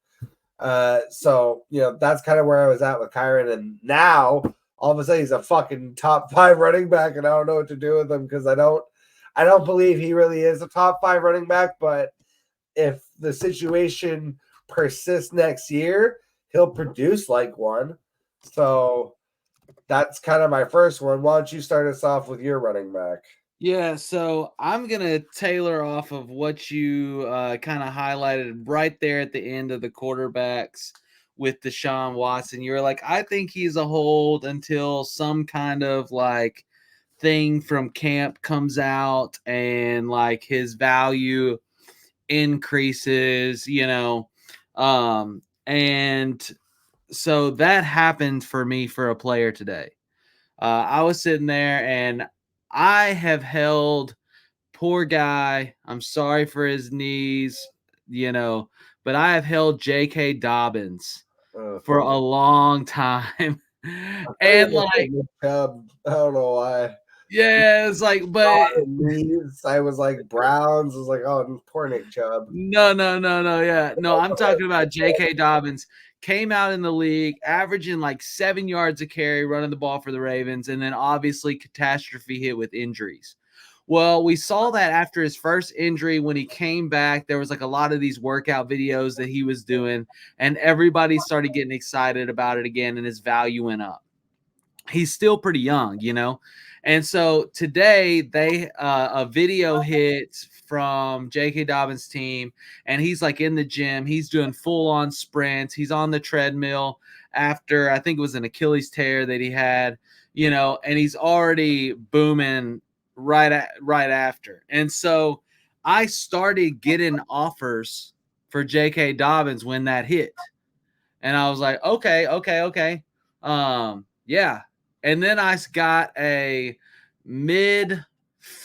So, that's kind of where I was at with Kyren. And now all of a sudden he's a fucking top 5 running back, and I don't know what to do with him because I don't believe he really is a top 5 running back. But if the situation persists next year, he'll produce like one. So that's kind of my first one. Why don't you start us off with your running back? Yeah, so I'm gonna tailor off of what you kind of highlighted right there at the end of the quarterbacks with Deshaun Watson. You're like, I think he's a hold until some kind of like thing from camp comes out and like his value increases, and so that happened for me for a player today. I was sitting there and I have held poor guy. I'm sorry for his knees, but I have held J.K. Dobbins for a long time. And like, I don't know why. Yeah, it's like, but I was like Browns. I was like, oh, poor Nick Chubb. No, yeah. No, I'm talking about J.K. Dobbins. Came out in the league, averaging like 7 yards a carry, running the ball for the Ravens, and then obviously catastrophe hit with injuries. Well, we saw that after his first injury when he came back, there was like a lot of these workout videos that he was doing, and everybody started getting excited about it again, and his value went up. He's still pretty young, And so today a video hit from J.K. Dobbins' team, and he's like in the gym. He's doing full-on sprints. He's on the treadmill after, I think it was an Achilles tear that he had, and he's already booming right after. And so I started getting offers for J.K. Dobbins when that hit. And I was like, okay. Yeah. And then I got a mid-first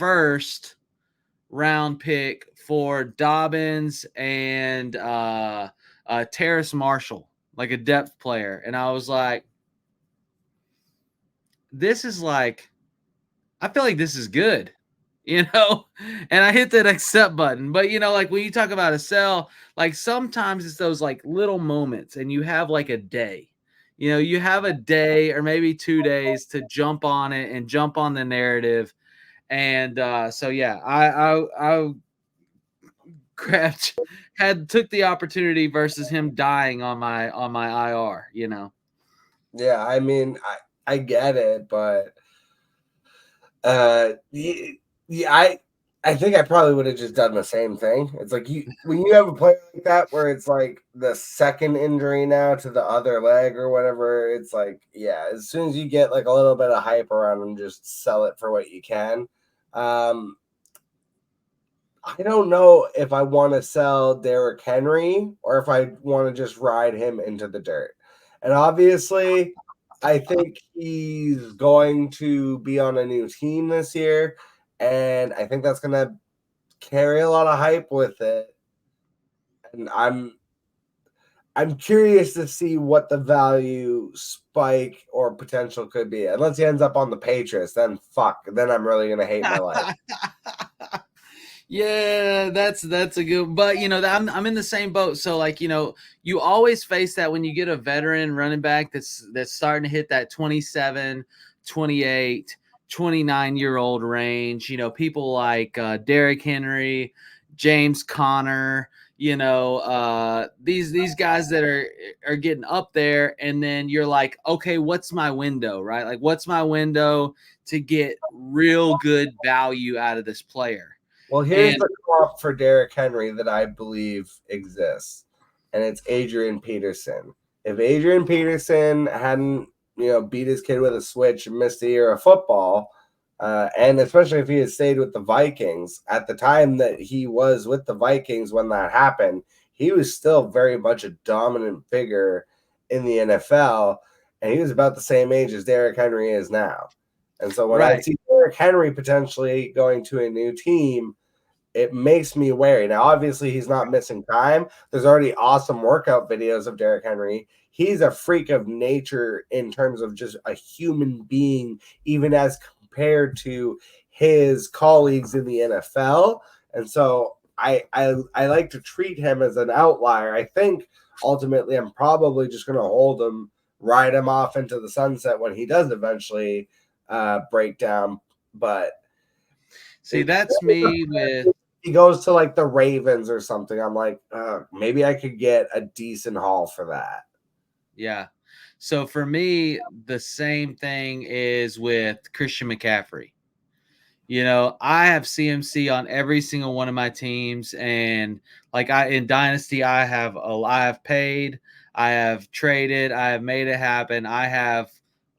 round pick for Dobbins and Terrace Marshall, like a depth player. And I was like, this is like, I feel like this is good, and I hit that accept button. But, like when you talk about a sell, like sometimes it's those like little moments and you have like a day. You know, you have a day or maybe 2 days to jump on it and jump on the narrative. And so yeah, I grabbed took the opportunity versus him dying on my IR, you know. Yeah, I mean, I get it, but yeah, I think I probably would have just done the same thing. It's like when you have a player like that where it's like the second injury now to the other leg or whatever, it's like, yeah, as soon as you get like a little bit of hype around them, just sell it for what you can. I don't know if I want to sell Derrick Henry or if I want to just ride him into the dirt. And obviously, I think he's going to be on a new team this year, and I think that's going to carry a lot of hype with it. And I'm curious to see what the value spike or potential could be. Unless he ends up on the Patriots, then fuck. Then I'm really going to hate my life. Yeah, that's a good, but you know, I'm in the same boat. So like, you know, you always face that when you get a veteran running back that's starting to hit that 27, 28, 29-year-old range. You know, people like Derrick Henry, James Conner, you know, these guys that are getting up there, and then you're like, okay, what's my window, right? Like, what's my window to get real good value out of this player? Well, here's And the comp for Derrick Henry that I believe exists, and it's Adrian Peterson. If Adrian Peterson hadn't, beat his kid with a switch and missed a year of football, and especially if he had stayed with the Vikings at the time that he was with the Vikings when that happened, he was still very much a dominant figure in the NFL, and he was about the same age as Derrick Henry is now. And so when I right. see Derrick Henry potentially going to a new team, it makes me wary. Now, obviously, he's not missing time. There's already awesome workout videos of Derrick Henry. He's a freak of nature in terms of just a human being, even as compared to his colleagues in the NFL. And so I like to treat him as an outlier. I think ultimately I'm probably just going to hold him, ride him off into the sunset when he does eventually break down. But See, that's me with he goes to like the Ravens or something, I'm like, maybe I could get a decent haul for that. yeah. So for me, the same thing is with Christian McCaffrey. You know, I have CMC on every single one of my teams, and like in Dynasty, I have paid, I have traded, I have made it happen. I have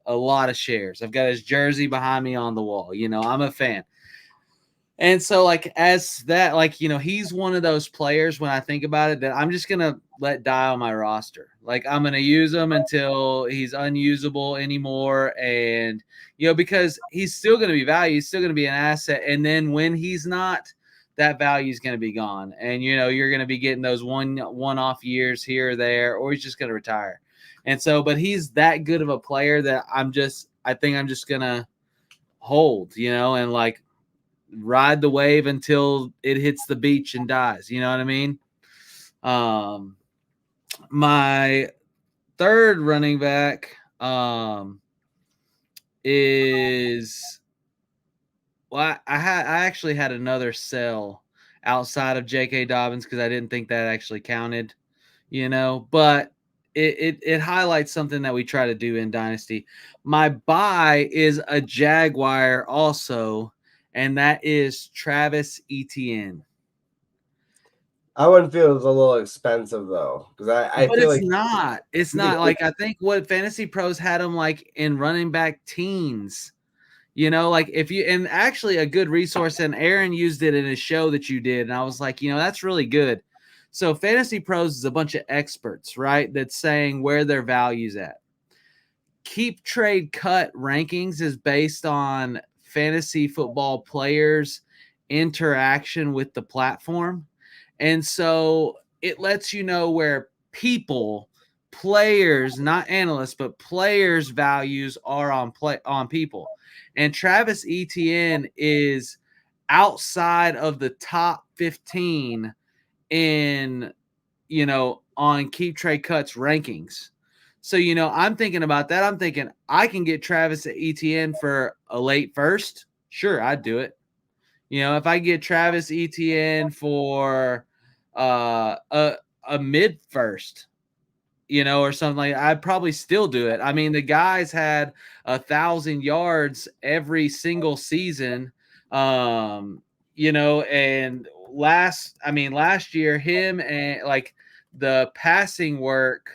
a lot of shares. I've got his jersey behind me on the wall. You know, I'm a fan. And so, like, as that, like, you know, he's one of those players when I think about it that I'm just going to let die on my roster. Like, I'm going to use him until he's unusable anymore. And, you know, because he's still going to be valued, he's still going to be an asset. And then when he's not, that value is going to be gone. And, you know, you're going to be getting those one-off years here or there, or he's just going to retire. And so, but he's that good of a player that I think I'm just going to hold, you know, and like, ride the wave until it hits the beach and dies. You know what I mean? My third running back is I actually had another sell outside of J.K. Dobbins because I didn't think that actually counted, you know, but it highlights something that we try to do in Dynasty. My buy is a Jaguar also, and that is Travis Etienne. I wouldn't feel it was a little expensive though, because I But feel it's like not. It's not like I think what Fantasy Pros had him like in running back teens. You know, like if you and actually a good resource, and Aaron used it in a show that you did, and I was like, you know, that's really good. So Fantasy Pros is a bunch of experts, right? That's saying where their value's at. Keep Trade Cut rankings is based on fantasy football players' interaction with the platform. And so it lets you know where players, not analysts, but players' values are on people. And Travis Etienne is outside of the top 15 in, you know, on Keep Trade Cuts rankings. So, I'm thinking about that. I'm thinking I can get Travis Etienne for a late first. Sure, I'd do it. If I get Travis Etienne for a mid first, or something like that, I'd probably still do it. I mean, the guy's had 1,000 yards every single season. And last year, him and like the passing work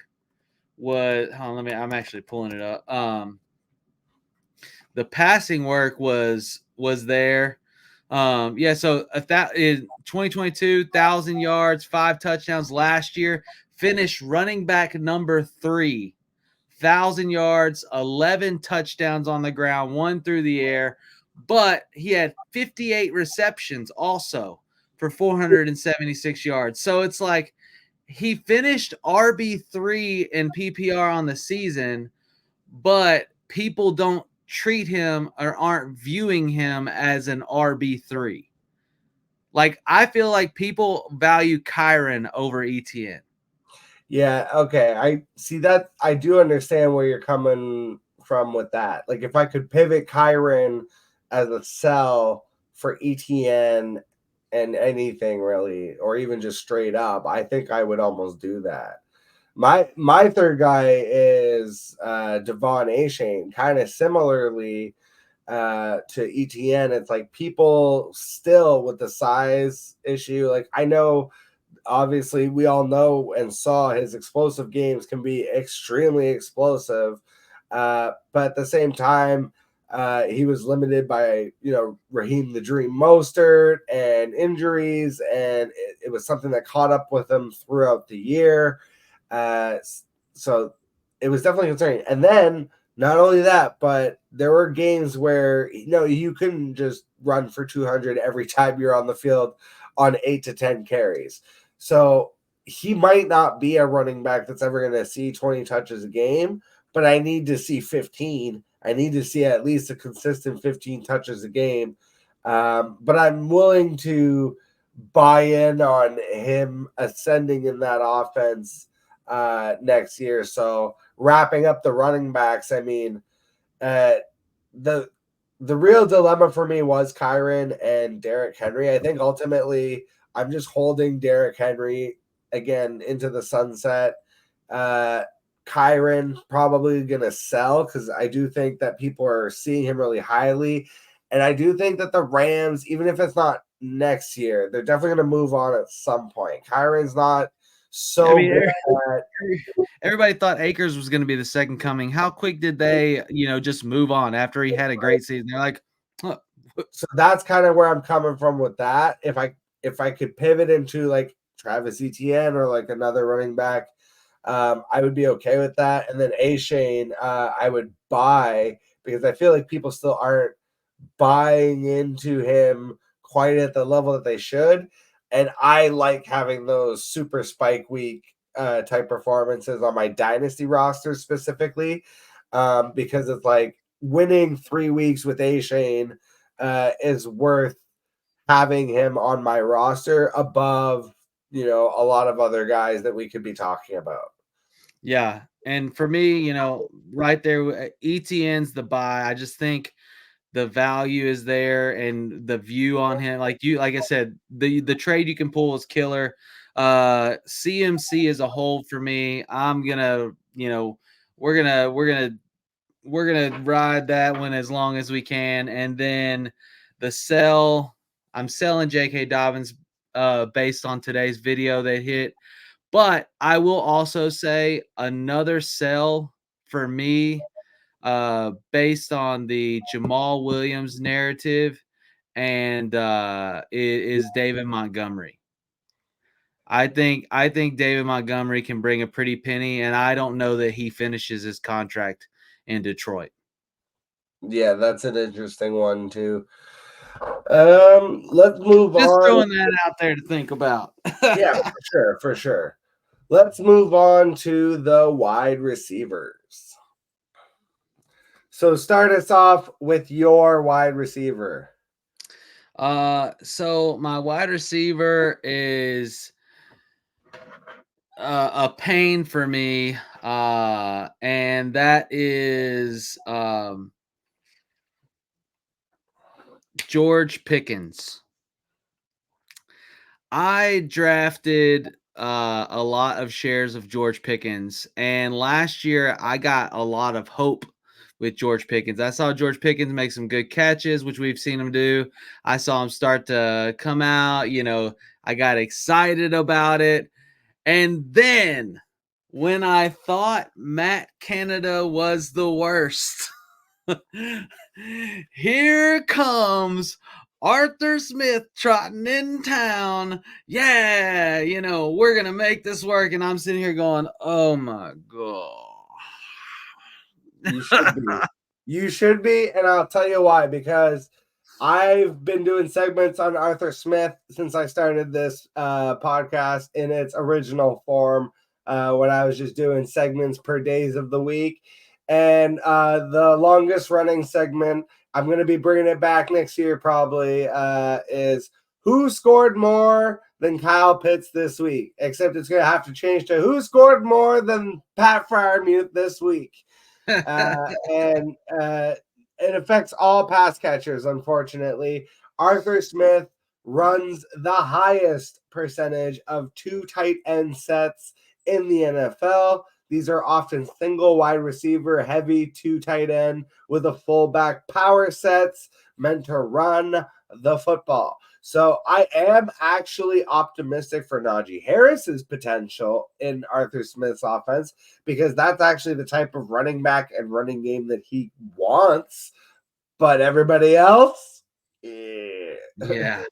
was, hold on, I'm actually pulling it up. The passing work was there. So that in 2022, 1,000 yards, 5 touchdowns last year, finished running back number 3, 1,000 yards, 11 touchdowns on the ground, 1 through the air, but he had 58 receptions also for 476 yards. So it's like he finished RB3 in PPR on the season, but people don't treat him or aren't viewing him as an RB3. Like, I feel like people value Kyren over ETN. Yeah, okay. I see that. I do understand where you're coming from with that. Like, if I could pivot Kyren as a sell for ETN and anything really, or even just straight up, I think I would almost do that. My third guy is Devon Achane, kind of similarly to ETN. It's like people still with the size issue. Like, I know obviously we all know and saw his explosive games can be extremely explosive, but at the same time he was limited by Raheem the Dream Mostert and injuries, and it was something that caught up with him throughout the year. So it was definitely concerning. And then not only that, but there were games where you couldn't just run for 200 every time you're on the field on 8 to 10 carries. So he might not be a running back that's ever going to see 20 touches a game, but I need to see 15. I need to see at least a consistent 15 touches a game. But I'm willing to buy in on him ascending in that offense next year. So wrapping up the running backs, I mean, the real dilemma for me was Kyren and Derrick Henry. I think ultimately I'm just holding Derrick Henry again into the sunset. Kyren probably gonna sell because I do think that people are seeing him really highly, and I do think that the Rams, even if it's not next year, they're definitely gonna move on at some point. Kyren's not so good at, everybody thought Akers was going to be the second coming. How quick did they, just move on after he had a great season? They're like, huh. So that's kind of where I'm coming from with that. If I could pivot into like Travis Etienne or like another running back, I would be okay with that. And then Achane, I would buy because I feel like people still aren't buying into him quite at the level that they should. And I like having those super spike week type performances on my Dynasty roster specifically, because it's like winning 3 weeks with Achane is worth having him on my roster above, a lot of other guys that we could be talking about. Yeah. And for me, right there, ETN's the buy. I just think the value is there and the view on him. Like I said, the trade you can pull is killer. CMC as a hold for me. I'm gonna, we're gonna ride that one as long as we can. And then the sell, I'm selling J.K. Dobbins based on today's video that hit. But I will also say another sell for me based on the Jamal Williams narrative and is David Montgomery. I think David Montgomery can bring a pretty penny, and I don't know that he finishes his contract in Detroit. Yeah, that's an interesting one too. Let's move on. Just throwing that out there to think about. Yeah, for sure. Let's move on to the wide receivers. So start us off with your wide receiver. So my wide receiver is a pain for me, and that is George Pickens. I drafted a lot of shares of George Pickens, and last year I got a lot of hope with George Pickens. I saw George Pickens make some good catches, which we've seen him do. I saw him start to come out. I got excited about it. And then when I thought Matt Canada was the worst, here comes Arthur Smith trotting in town. Yeah, we're going to make this work. And I'm sitting here going, oh my God. You should be. You should be, and I'll tell you why. Because I've been doing segments on Arthur Smith since I started this podcast in its original form, when I was just doing segments per days of the week. And the longest running segment, I'm going to be bringing it back next year probably, is who scored more than Kyle Pitts this week? Except it's going to have to change to who scored more than Pat Freiermuth this week. And it affects all pass catchers, unfortunately. Arthur Smith runs the highest percentage of 2 tight end sets in the NFL. These are often single wide receiver, heavy 2 tight end with a fullback power sets meant to run the football. So I am actually optimistic for Najee Harris's potential in Arthur Smith's offense, because that's actually the type of running back and running game that he wants. But everybody else, Yeah.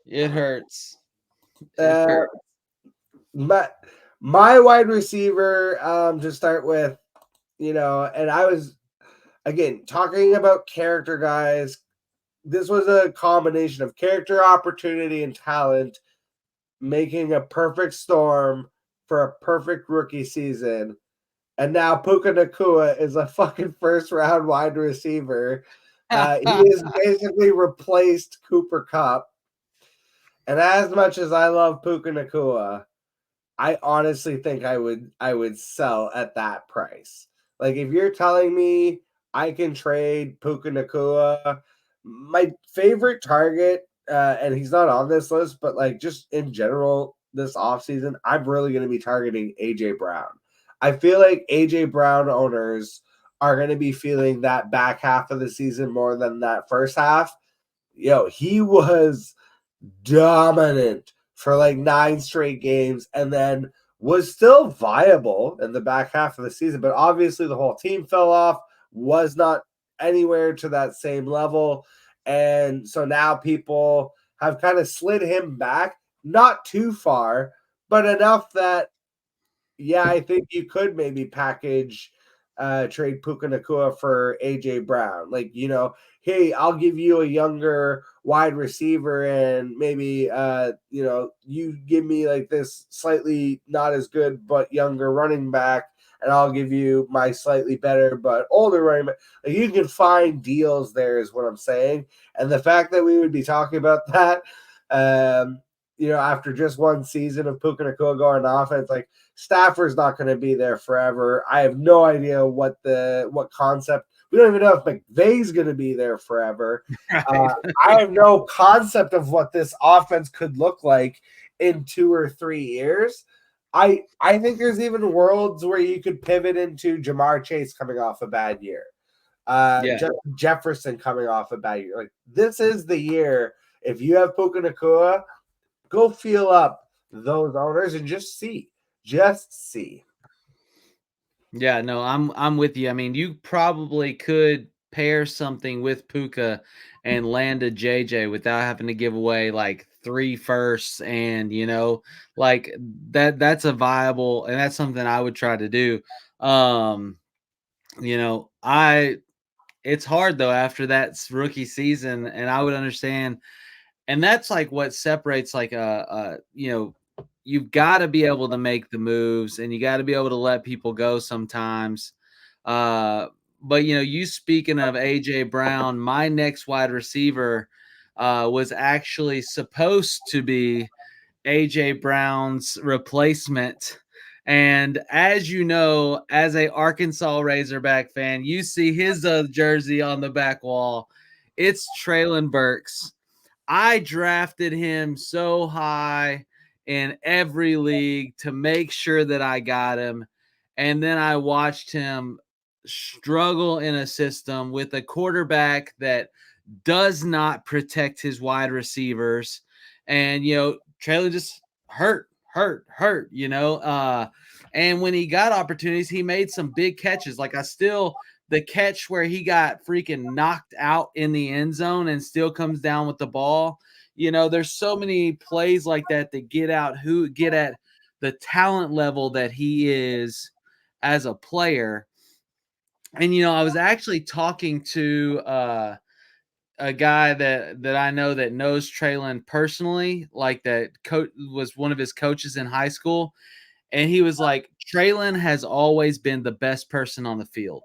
It hurts. But my wide receiver, to start with, and I was, again, talking about character guys. This was a combination of character, opportunity, and talent making a perfect storm for a perfect rookie season. And now Puka Nacua is a fucking first-round wide receiver. He has basically replaced Cooper Kupp. And as much as I love Puka Nacua, I honestly think I would sell at that price. Like, if you're telling me I can trade Puka Nacua, my favorite target, and he's not on this list, but like just in general this offseason, I'm really going to be targeting AJ Brown. I feel like AJ Brown owners are going to be feeling that back half of the season more than that first half. He was dominant for like 9 straight games, and then was still viable in the back half of the season. But obviously the whole team fell off, was not anywhere to that same level. And so now people have kind of slid him back, not too far, but enough that, yeah, I think you could maybe package trade Puka Nacua for AJ Brown. Like, hey, I'll give you a younger wide receiver, and maybe you give me like this slightly not as good but younger running back, and I'll give you my slightly better but older running back. Like, you can find deals there, is what I'm saying. And the fact that we would be talking about that, after just one season of Puka Nacua going offense, like, Stafford's not going to be there forever. I have no idea what concept. We don't even know if McVay's going to be there forever. Right. I have no concept of what this offense could look like in 2 or 3 years. I think there's even worlds where you could pivot into Jamar Chase coming off a bad year. Jefferson coming off a bad year. Like, this is the year. If you have Puka Nacua, go feel up those owners and just see. Just see. Yeah, no, I'm with you. I mean, you probably could pair something with Puka and land a JJ without having to give away like 3 firsts, and like that's a viable, and that's something I would try to do. It's hard though after that rookie season, and I would understand, and that's like what separates like you've got to be able to make the moves, and you got to be able to let people go sometimes. But you speaking of AJ Brown, my next wide receiver was actually supposed to be AJ Brown's replacement. And as you know, as a Arkansas Razorback fan, you see his jersey on the back wall. It's Traylon Burks. I drafted him so high in every league to make sure that I got him. And then I watched him struggle in a system with a quarterback that does not protect his wide receivers. And, Traylon just hurt, and when he got opportunities, he made some big catches. Like the catch where he got freaking knocked out in the end zone and still comes down with the ball. There's so many plays like that get at the talent level that he is as a player. And, I was actually talking to a guy that I know that knows Traylon personally, like that was one of his coaches in high school. And he was like, Traylon has always been the best person on the field.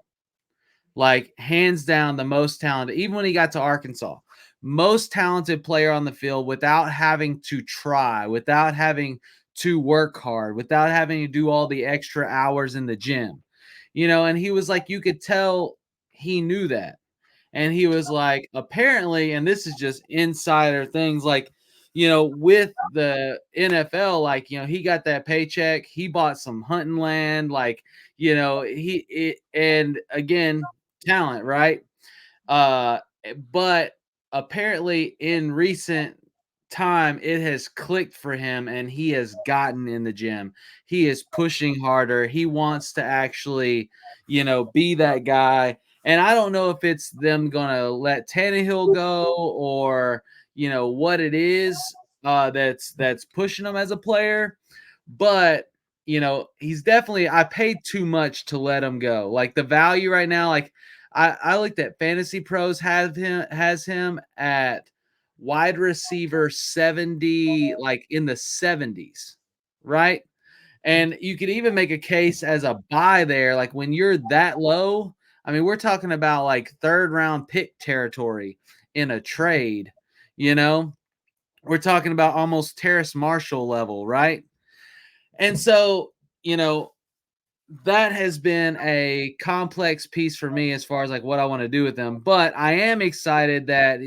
Like, hands down, the most talented, even when he got to Arkansas, most talented player on the field without having to try, without having to work hard, without having to do all the extra hours in the gym, and he was like, you could tell he knew that. And he was like, apparently, and this is just insider things, like, with the NFL, like, he got that paycheck, he bought some hunting land, like, and again, talent, right? But apparently in recent time, it has clicked for him and he has gotten in the gym. He is pushing harder. He wants to actually, be that guy. And I don't know if it's them gonna let Tannehill go or what it is that's pushing him as a player, but he's definitely. I paid too much to let him go. Like the value right now, like I looked at Fantasy Pros has him at wide receiver 70, like in the 70s, right? And you could even make a case as a buy there. Like when you're that low, I mean, we're talking about like third round pick territory in a trade, we're talking about almost Terrace Marshall level, right? And so, that has been a complex piece for me as far as like what I want to do with them. But I am excited that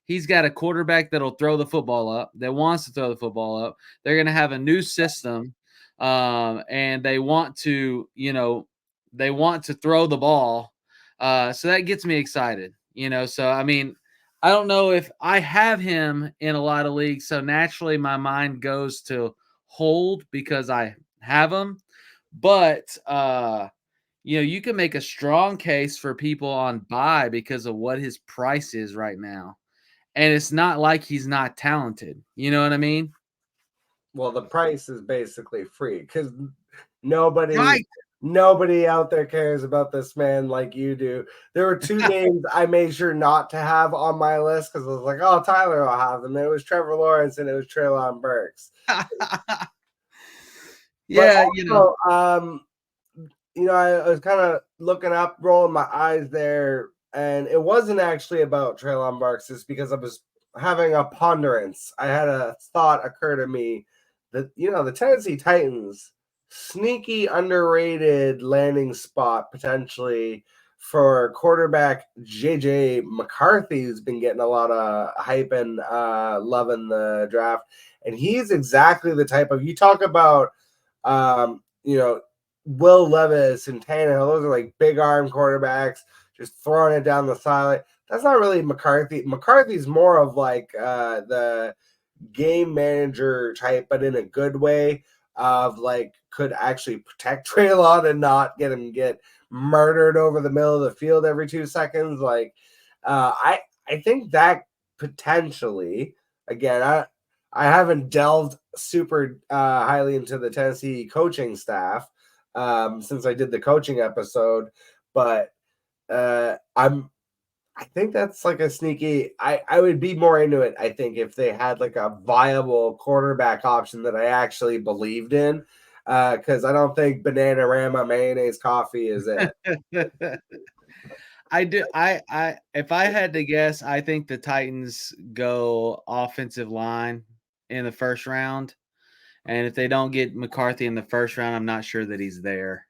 he's got a quarterback that'll throw the football up, that wants to throw the football up. They're going to have a new system, and they want to throw the ball. So that gets me excited. So I mean, I don't know if I have him in a lot of leagues, so naturally my mind goes to hold because I have him. But you can make a strong case for people on buy because of what his price is right now. And it's not like he's not talented. You know what I mean? Well, the price is basically free because nobody Right. nobody out there cares about this man like you do. There were two names I made sure not to have on my list because I was like, oh, Tyler will have them. It was Trevor Lawrence and it was Treylon Burks. Yeah, also, I was kind of looking up, rolling my eyes there, and it wasn't actually about Treylon Burks. It's because I was having a ponderance. I had a thought occur to me that, the Tennessee Titans, sneaky underrated landing spot potentially for quarterback JJ McCarthy, who's been getting a lot of hype and love in the draft. And he's exactly the type of, you talk about, Will Levis and Tannehill, those are like big arm quarterbacks, just throwing it down the sideline. That's not really McCarthy. McCarthy's more of like the game manager type, but in a good way of like could actually protect Treylon and not get murdered over the middle of the field every 2 seconds. Like I think that potentially, again, I haven't delved super highly into the Tennessee coaching staff since I did the coaching episode, but I think that's like a sneaky. I would be more into it, I think, if they had like a viable quarterback option that I actually believed in. Because I don't think Banana-Rama mayonnaise coffee is it. I do. If I had to guess, I think the Titans go offensive line. in the first round. And if they don't get McCarthy in the first round, I'm not sure that he's there.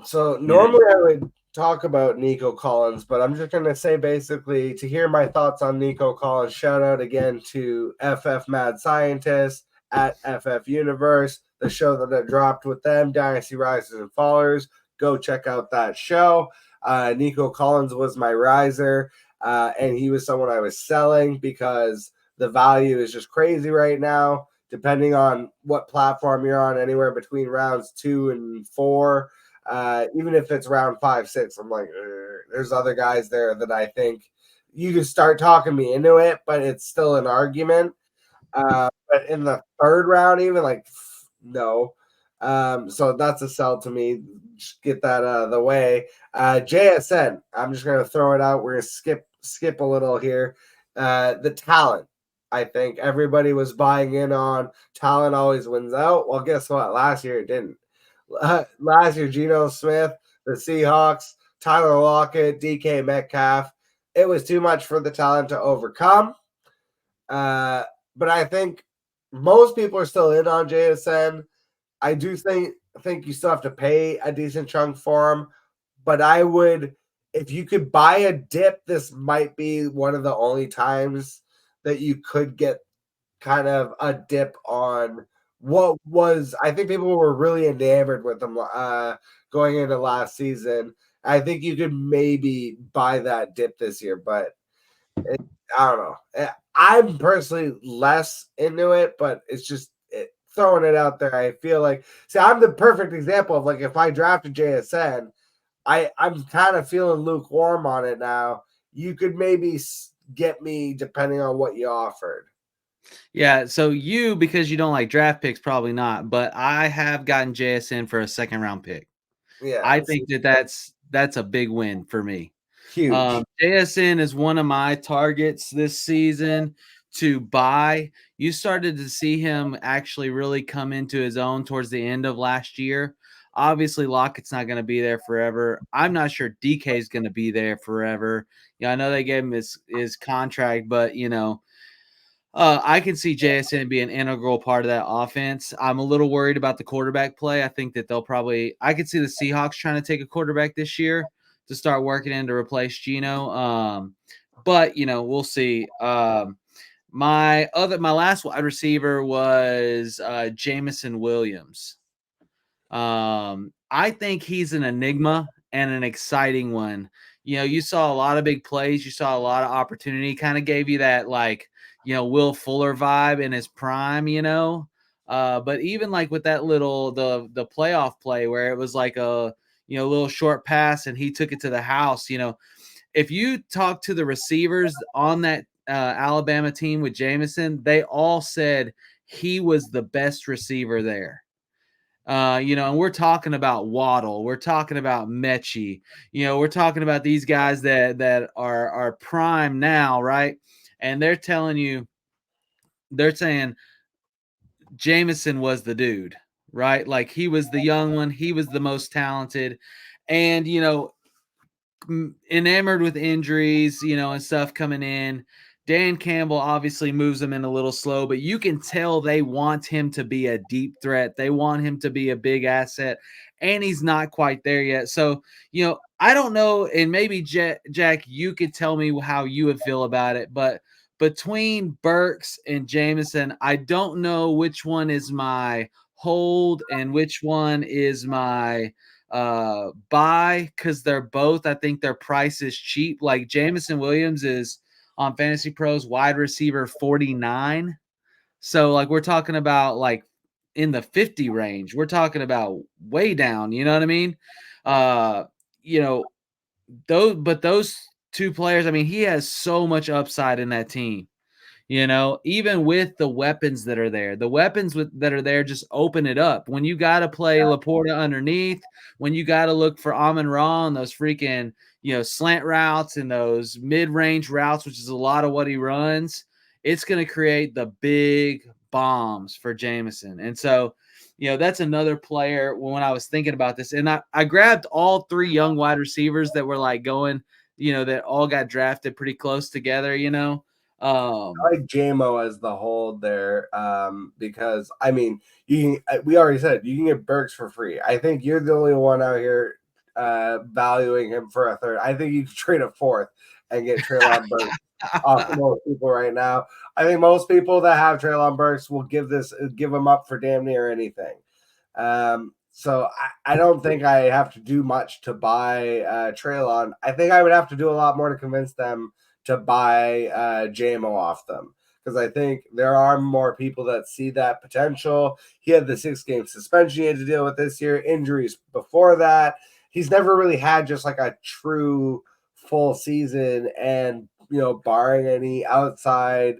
So normally I would talk about Nico Collins, but I'm just going to say basically to hear my thoughts on Nico Collins, shout out again to FF Mad Scientist at FF Universe, the show that I dropped with them, Dynasty Risers and Fallers. Go check out that show. Nico Collins was my riser, and he was someone I was selling because the value is just crazy right now, depending on what platform you're on, anywhere between rounds 2 and 4. Even if it's round 5, 6, I'm like, there's other guys there that I think you can start talking me into it, but it's still an argument. But in the third round, even like, no. So that's a sell to me. Just get that out of the way. JSN, I'm just gonna throw it out. We're gonna skip a little here. The talent. I think everybody was buying in on talent always wins out. Well, guess what? Last year it didn't. Last year, Geno Smith, the Seahawks, Tyler Lockett, DK Metcalf. It was too much for the talent to overcome. But I think most people are still in on JSN. I do think you still have to pay a decent chunk for him. But I would, if you could buy a dip, this might be one of the only times that you could get kind of a dip on what was. I think people were really enamored with them going into last season. I think you could maybe buy that dip this year, but I don't know. I'm personally less into it, but it's just throwing it out there. I feel like, see, I'm the perfect example of like if I drafted JSN, I'm kind of feeling lukewarm on it now. You could maybe get me depending on what you offered. Yeah, so you, because you don't like draft picks, probably not. But I have gotten JSN for a second round pick. Yeah, I think that's a big win for me. huge. JSN is one of my targets this season to buy. You started to see him actually really come into his own towards the end of last year. Obviously, Lockett's not going to be there forever. I'm not sure DK is going to be there forever. I know they gave him his contract, but I can see JSN be an integral part of that offense. I'm a little worried about the quarterback play. I think that I could see the Seahawks trying to take a quarterback this year to start working in to replace Geno. But we'll see. My last wide receiver was Jameson Williams. I think he's an enigma and an exciting one. You saw a lot of big plays. You saw a lot of opportunity. Kind of gave you that Will Fuller vibe in his prime. But even like with that the playoff play where it was like a little short pass and he took it to the house. If you talk to the receivers on that Alabama team with Jameson, they all said he was the best receiver there. And we're talking about Waddle, we're talking about Mechie, we're talking about these guys that are prime now, right? And they're saying Jameson was the dude, right? Like he was the young one, he was the most talented, and enamored with injuries, and stuff coming in. Dan Campbell obviously moves him in a little slow, but you can tell they want him to be a deep threat. They want him to be a big asset, and he's not quite there yet. So, I don't know, and maybe Jack, you could tell me how you would feel about it, but between Burks and Jameson, I don't know which one is my hold and which one is my buy, because they're both, I think their price is cheap. Like Jameson Williams is on Fantasy Pros wide receiver 49. So like we're talking about like in the 50 range. We're talking about way down, you know what I mean? Those two players, I mean, he has so much upside in that team. Even with the weapons that are there, that are there just open it up. When you got to play Laporta underneath, when you got to look for Amon-Ra and those freaking, slant routes and those mid-range routes, which is a lot of what he runs, it's going to create the big bombs for Jameson. And so, that's another player when I was thinking about this. And I grabbed all three young wide receivers that were like going, that all got drafted pretty close together, I like JMO as the hold there, because I mean, we already said you can get Burks for free. I think you're the only one out here valuing him for a third. I think you could trade a fourth and get Treylon Burks off of most people right now. I think most people that have Treylon Burks will give him up for damn near anything. So I don't think I have to do much to buy Treylon. I think I would have to do a lot more to convince them to buy JMO off them, because I think there are more people that see that potential. He had the 6-game suspension he had to deal with this year, injuries before that. He's never really had just like a true full season, and barring any outside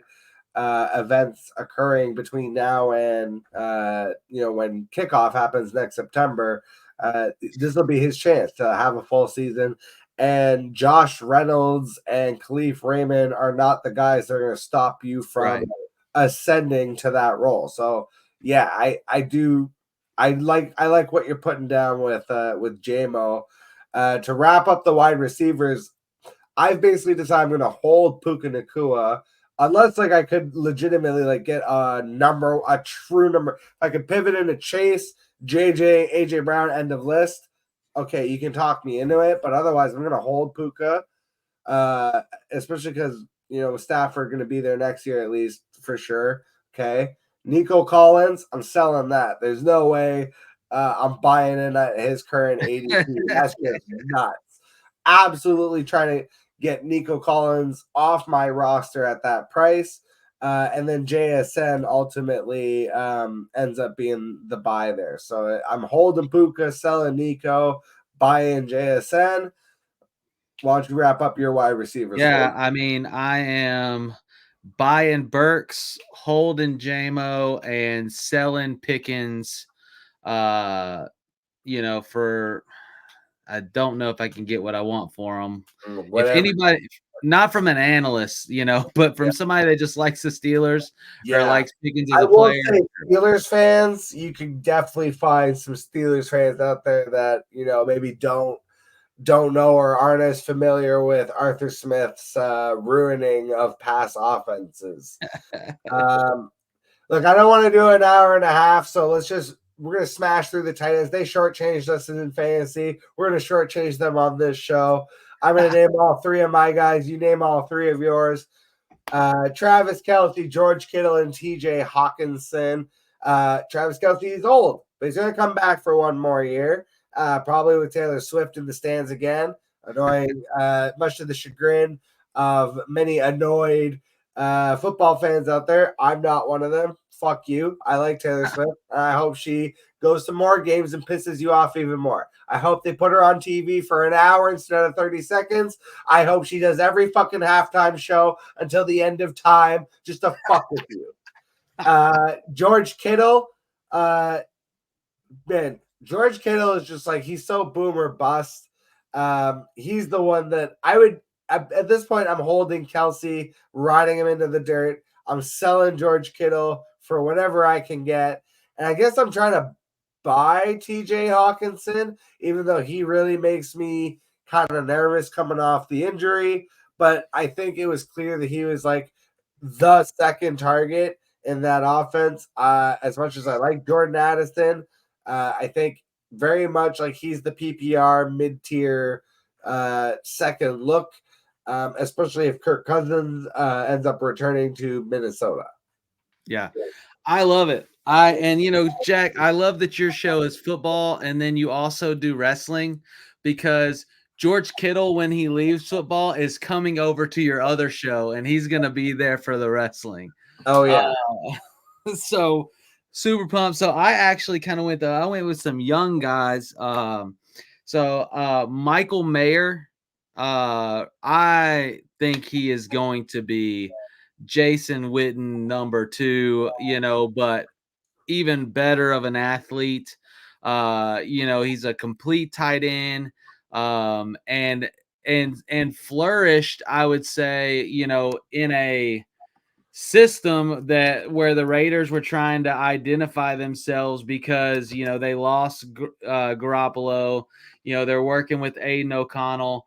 events occurring between now and when kickoff happens next September, this will be his chance to have a full season. And Josh Reynolds and Khalif Raymond are not the guys that are going to stop you from ascending to that role. So yeah, I like what you're putting down with JMO. To wrap up the wide receivers, I've basically decided I'm going to hold Puka Nacua unless like I could legitimately like get a true number. If I could pivot into Chase, JJ, AJ Brown, end of list. Okay, you can talk me into it, but otherwise I'm going to hold Puka, especially because Stafford going to be there next year at least for sure. Okay, Nico Collins, I'm selling that. There's no way I'm buying in at his current ADP. That's just nuts. Absolutely trying to get Nico Collins off my roster at that price. And then JSN ultimately ends up being the buy there. So I'm holding Puka, selling Nico, buying JSN. Why don't you wrap up your wide receivers? Yeah, I mean, I am buying Burks, holding JMO, and selling Pickens. For I don't know if I can get what I want for them. If anybody, not from an analyst, but from somebody that just likes the Steelers or likes Pickens as a player. Say Steelers fans, you can definitely find some Steelers fans out there that maybe don't know or aren't as familiar with Arthur Smith's ruining of pass offenses. Look, I don't want to do an hour and a half, so we're going to smash through the tight ends. They shortchanged us in fantasy. We're going to shortchange them on this show. I'm going to name all three of my guys. You name all three of yours. Travis Kelce, George Kittle, and TJ Hawkinson. Travis Kelce is old, but he's going to come back for one more year, probably with Taylor Swift in the stands again, annoying much to the chagrin of many annoyed football fans out there. I'm not one of them. Fuck you. I like Taylor Swift. And I hope she goes to more games and pisses you off even more. I hope they put her on TV for an hour instead of 30 seconds. I hope she does every fucking halftime show until the end of time just to fuck with you. George Kittle, man, George Kittle is just like, he's so boomer bust. He's the one that I would, at this point, I'm holding Kelce, riding him into the dirt. I'm selling George Kittle for whatever I can get. And I guess I'm trying to buy TJ Hawkinson, even though he really makes me kind of nervous coming off the injury. But I think it was clear that he was like the second target in that offense. As much as I like Jordan Addison, I think very much like he's the PPR mid-tier second look, especially if Kirk Cousins ends up returning to Minnesota. Yeah, I love it. Jack, I love that your show is football and then you also do wrestling, because George Kittle, when he leaves football, is coming over to your other show and he's going to be there for the wrestling. Oh, yeah. So super pumped. So I actually kind of went with some young guys. Michael Mayer, I think he is going to be Jason Witten number 2, but even better of an athlete. He's a complete tight end, and flourished, I would say, in a system where the Raiders were trying to identify themselves because, they lost Garoppolo, they're working with Aiden O'Connell,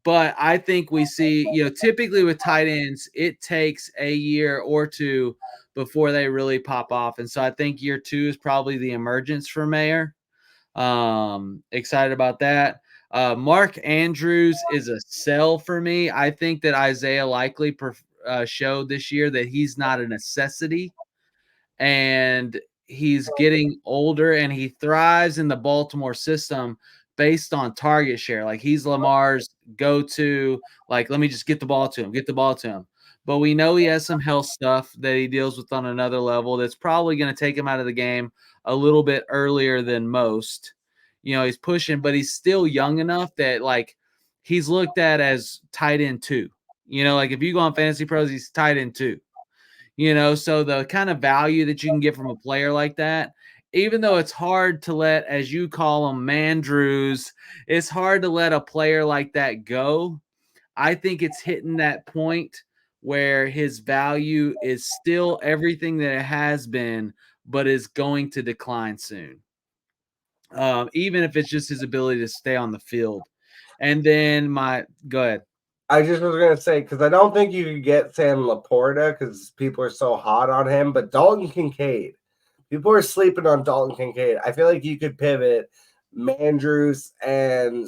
But I think we see, typically with tight ends, it takes a year or two before they really pop off. And so I think year 2 is probably the emergence for Mayer. Excited about that. Mark Andrews is a sell for me. I think that Isaiah likely showed this year that he's not a necessity, and he's getting older, and he thrives in the Baltimore system based on target share. Like, he's Lamar's go-to, like, let me just get the ball to him. But we know he has some health stuff that he deals with on another level that's probably going to take him out of the game a little bit earlier than most. He's pushing, but he's still young enough that, like, he's looked at as tight end 2. Like, if you go on Fantasy Pros, he's tight end 2. So the kind of value that you can get from a player like that, even though it's hard to let, as you call them, mandrews, it's hard to let a player like that go. I think it's hitting that point where his value is still everything that it has been, but is going to decline soon. Even if it's just his ability to stay on the field. And then go ahead. I just was going to say, because I don't think you could get Sam Laporta because people are so hot on him, but Dalton Kincaid. People are sleeping on Dalton Kincaid. I feel like you could pivot Mandrews and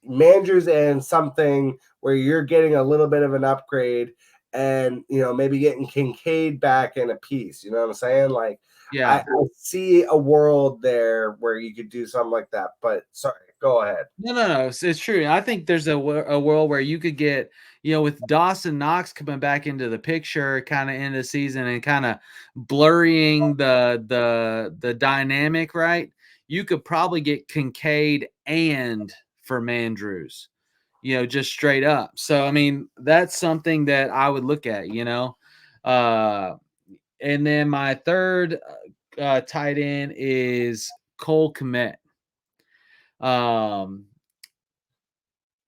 Mandrews and something where you're getting a little bit of an upgrade and, maybe getting Kincaid back in a piece. You know what I'm saying? Like, Yeah. I see a world there where you could do something like that, but sorry. Go ahead. No. It's true. I think there's a world where you could get, with Dawson Knox coming back into the picture kind of end of the season and kind of blurring the dynamic, right? You could probably get Kincaid and for Mandrews, just straight up. So, I mean, that's something that I would look at, and then my third tight end is Cole Kmet.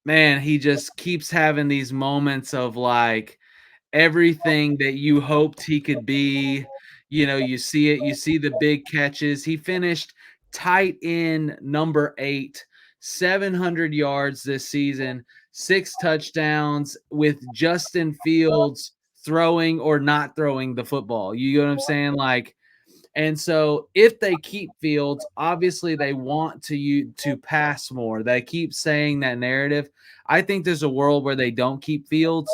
Man, he just keeps having these moments of, like, everything that you hoped he could be. You see it, you see the big catches. He finished tight end number 8, 700 yards this season, 6 touchdowns with Justin Fields throwing or not throwing the football. You know what I'm saying? Like, and so if they keep Fields, obviously they want to pass more. They keep saying that narrative. I think there's a world where they don't keep Fields,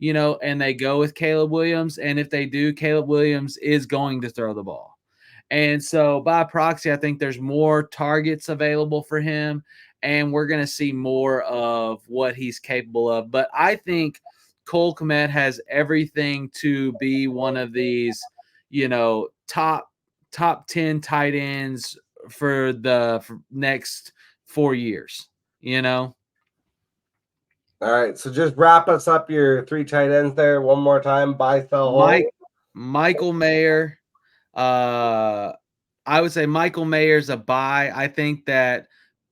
and they go with Caleb Williams. And if they do, Caleb Williams is going to throw the ball. And so by proxy, I think there's more targets available for him, and we're going to see more of what he's capable of. But I think Cole Kmet has everything to be one of these, top 10 tight ends for the next 4 years, All right, so just wrap us up your 3 tight ends there one more time. Buy, sell, hold. Michael Mayer. I would say Michael Mayer's a buy. I think that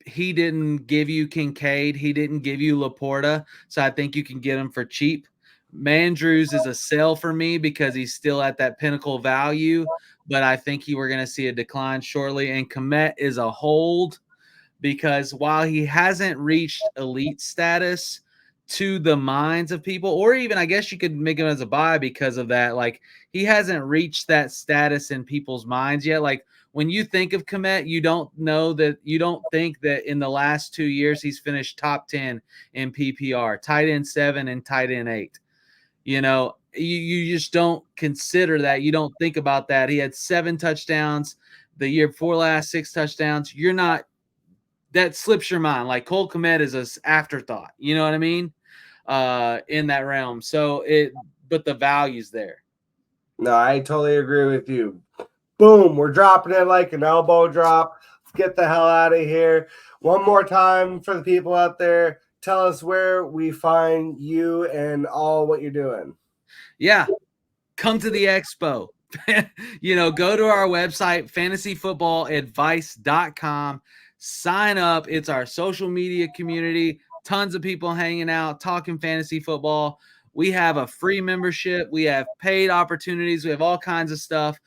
he didn't give you Kincaid. He didn't give you Laporta. So I think you can get him for cheap. Mandrews is a sell for me because he's still at that pinnacle value, but I think we're going to see a decline shortly. And Kmet is a hold because while he hasn't reached elite status to the minds of people, or even I guess you could make him as a buy because of that, like, he hasn't reached that status in people's minds yet. Like, when you think of Kmet, you don't think that in the last 2 years he's finished top 10 in PPR, tight end 7 and tight end 8. You just don't consider that. You don't think about that. He had 7 touchdowns the year before last, 6 touchdowns. That slips your mind. Like, Cole Kmet is an afterthought. You know what I mean? In that realm. But the value's there. No, I totally agree with you. Boom, we're dropping it like an elbow drop. Let's get the hell out of here. One more time for the people out there. Tell us where we find you and all what you're doing. Yeah. Come to the expo. Go to our website, fantasyfootballadvice.com. Sign up. It's our social media community. Tons of people hanging out, talking fantasy football. We have a free membership. We have paid opportunities. We have all kinds of stuff.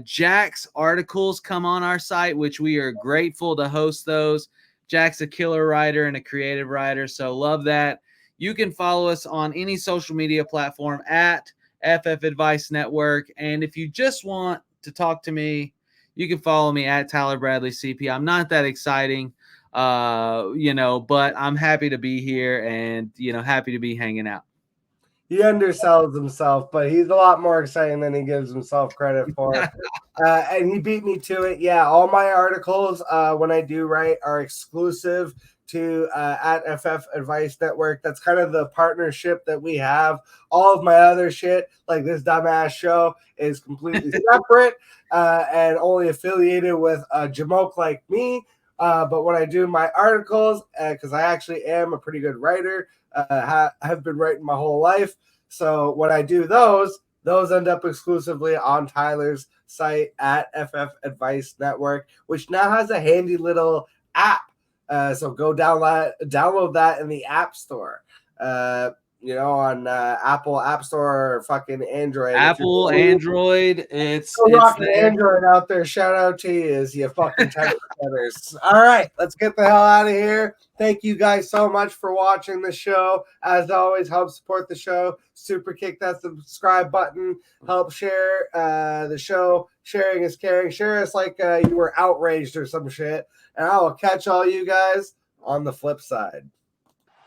Jack's articles come on our site, which we are grateful to host those. Jack's a killer writer and a creative writer, so love that. You can follow us on any social media platform at FF Advice Network. And if you just want to talk to me, you can follow me at Tyler Bradley CP. I'm not that exciting, but I'm happy to be here and, happy to be hanging out. He undersells himself, but he's a lot more exciting than he gives himself credit for. And he beat me to it. Yeah, all my articles, when I do write, are exclusive to at FF Advice Network. That's kind of the partnership that we have. All of my other shit, like this dumbass show, is completely separate and only affiliated with a jamoke like me. But when I do my articles, because I actually am a pretty good writer, have been writing my whole life. So when I do those end up exclusively on Tyler's site at FF Advice Network, which now has a handy little app. So go download that in the App Store. On Apple App Store or fucking Android. Apple, Android, it's rocking Android out there. Shout out to you fucking tech centers. All right, let's get the hell out of here. Thank you guys so much for watching the show. As always, help support the show. Super kick that subscribe button. Help share the show. Sharing is caring. Share us like you were outraged or some shit. And I will catch all you guys on the flip side.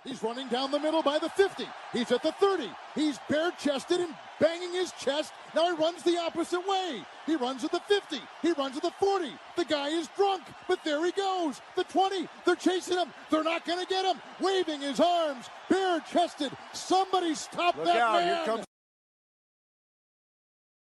He's running down the middle by the 50. He's at the 30. He's bare-chested and banging his chest. Now he runs the opposite way. He runs at the 50. He runs at the 40. The guy is drunk, but there he goes. The 20. They're chasing him. They're not going to get him. Waving his arms, bare-chested. Somebody stop that man. Here comes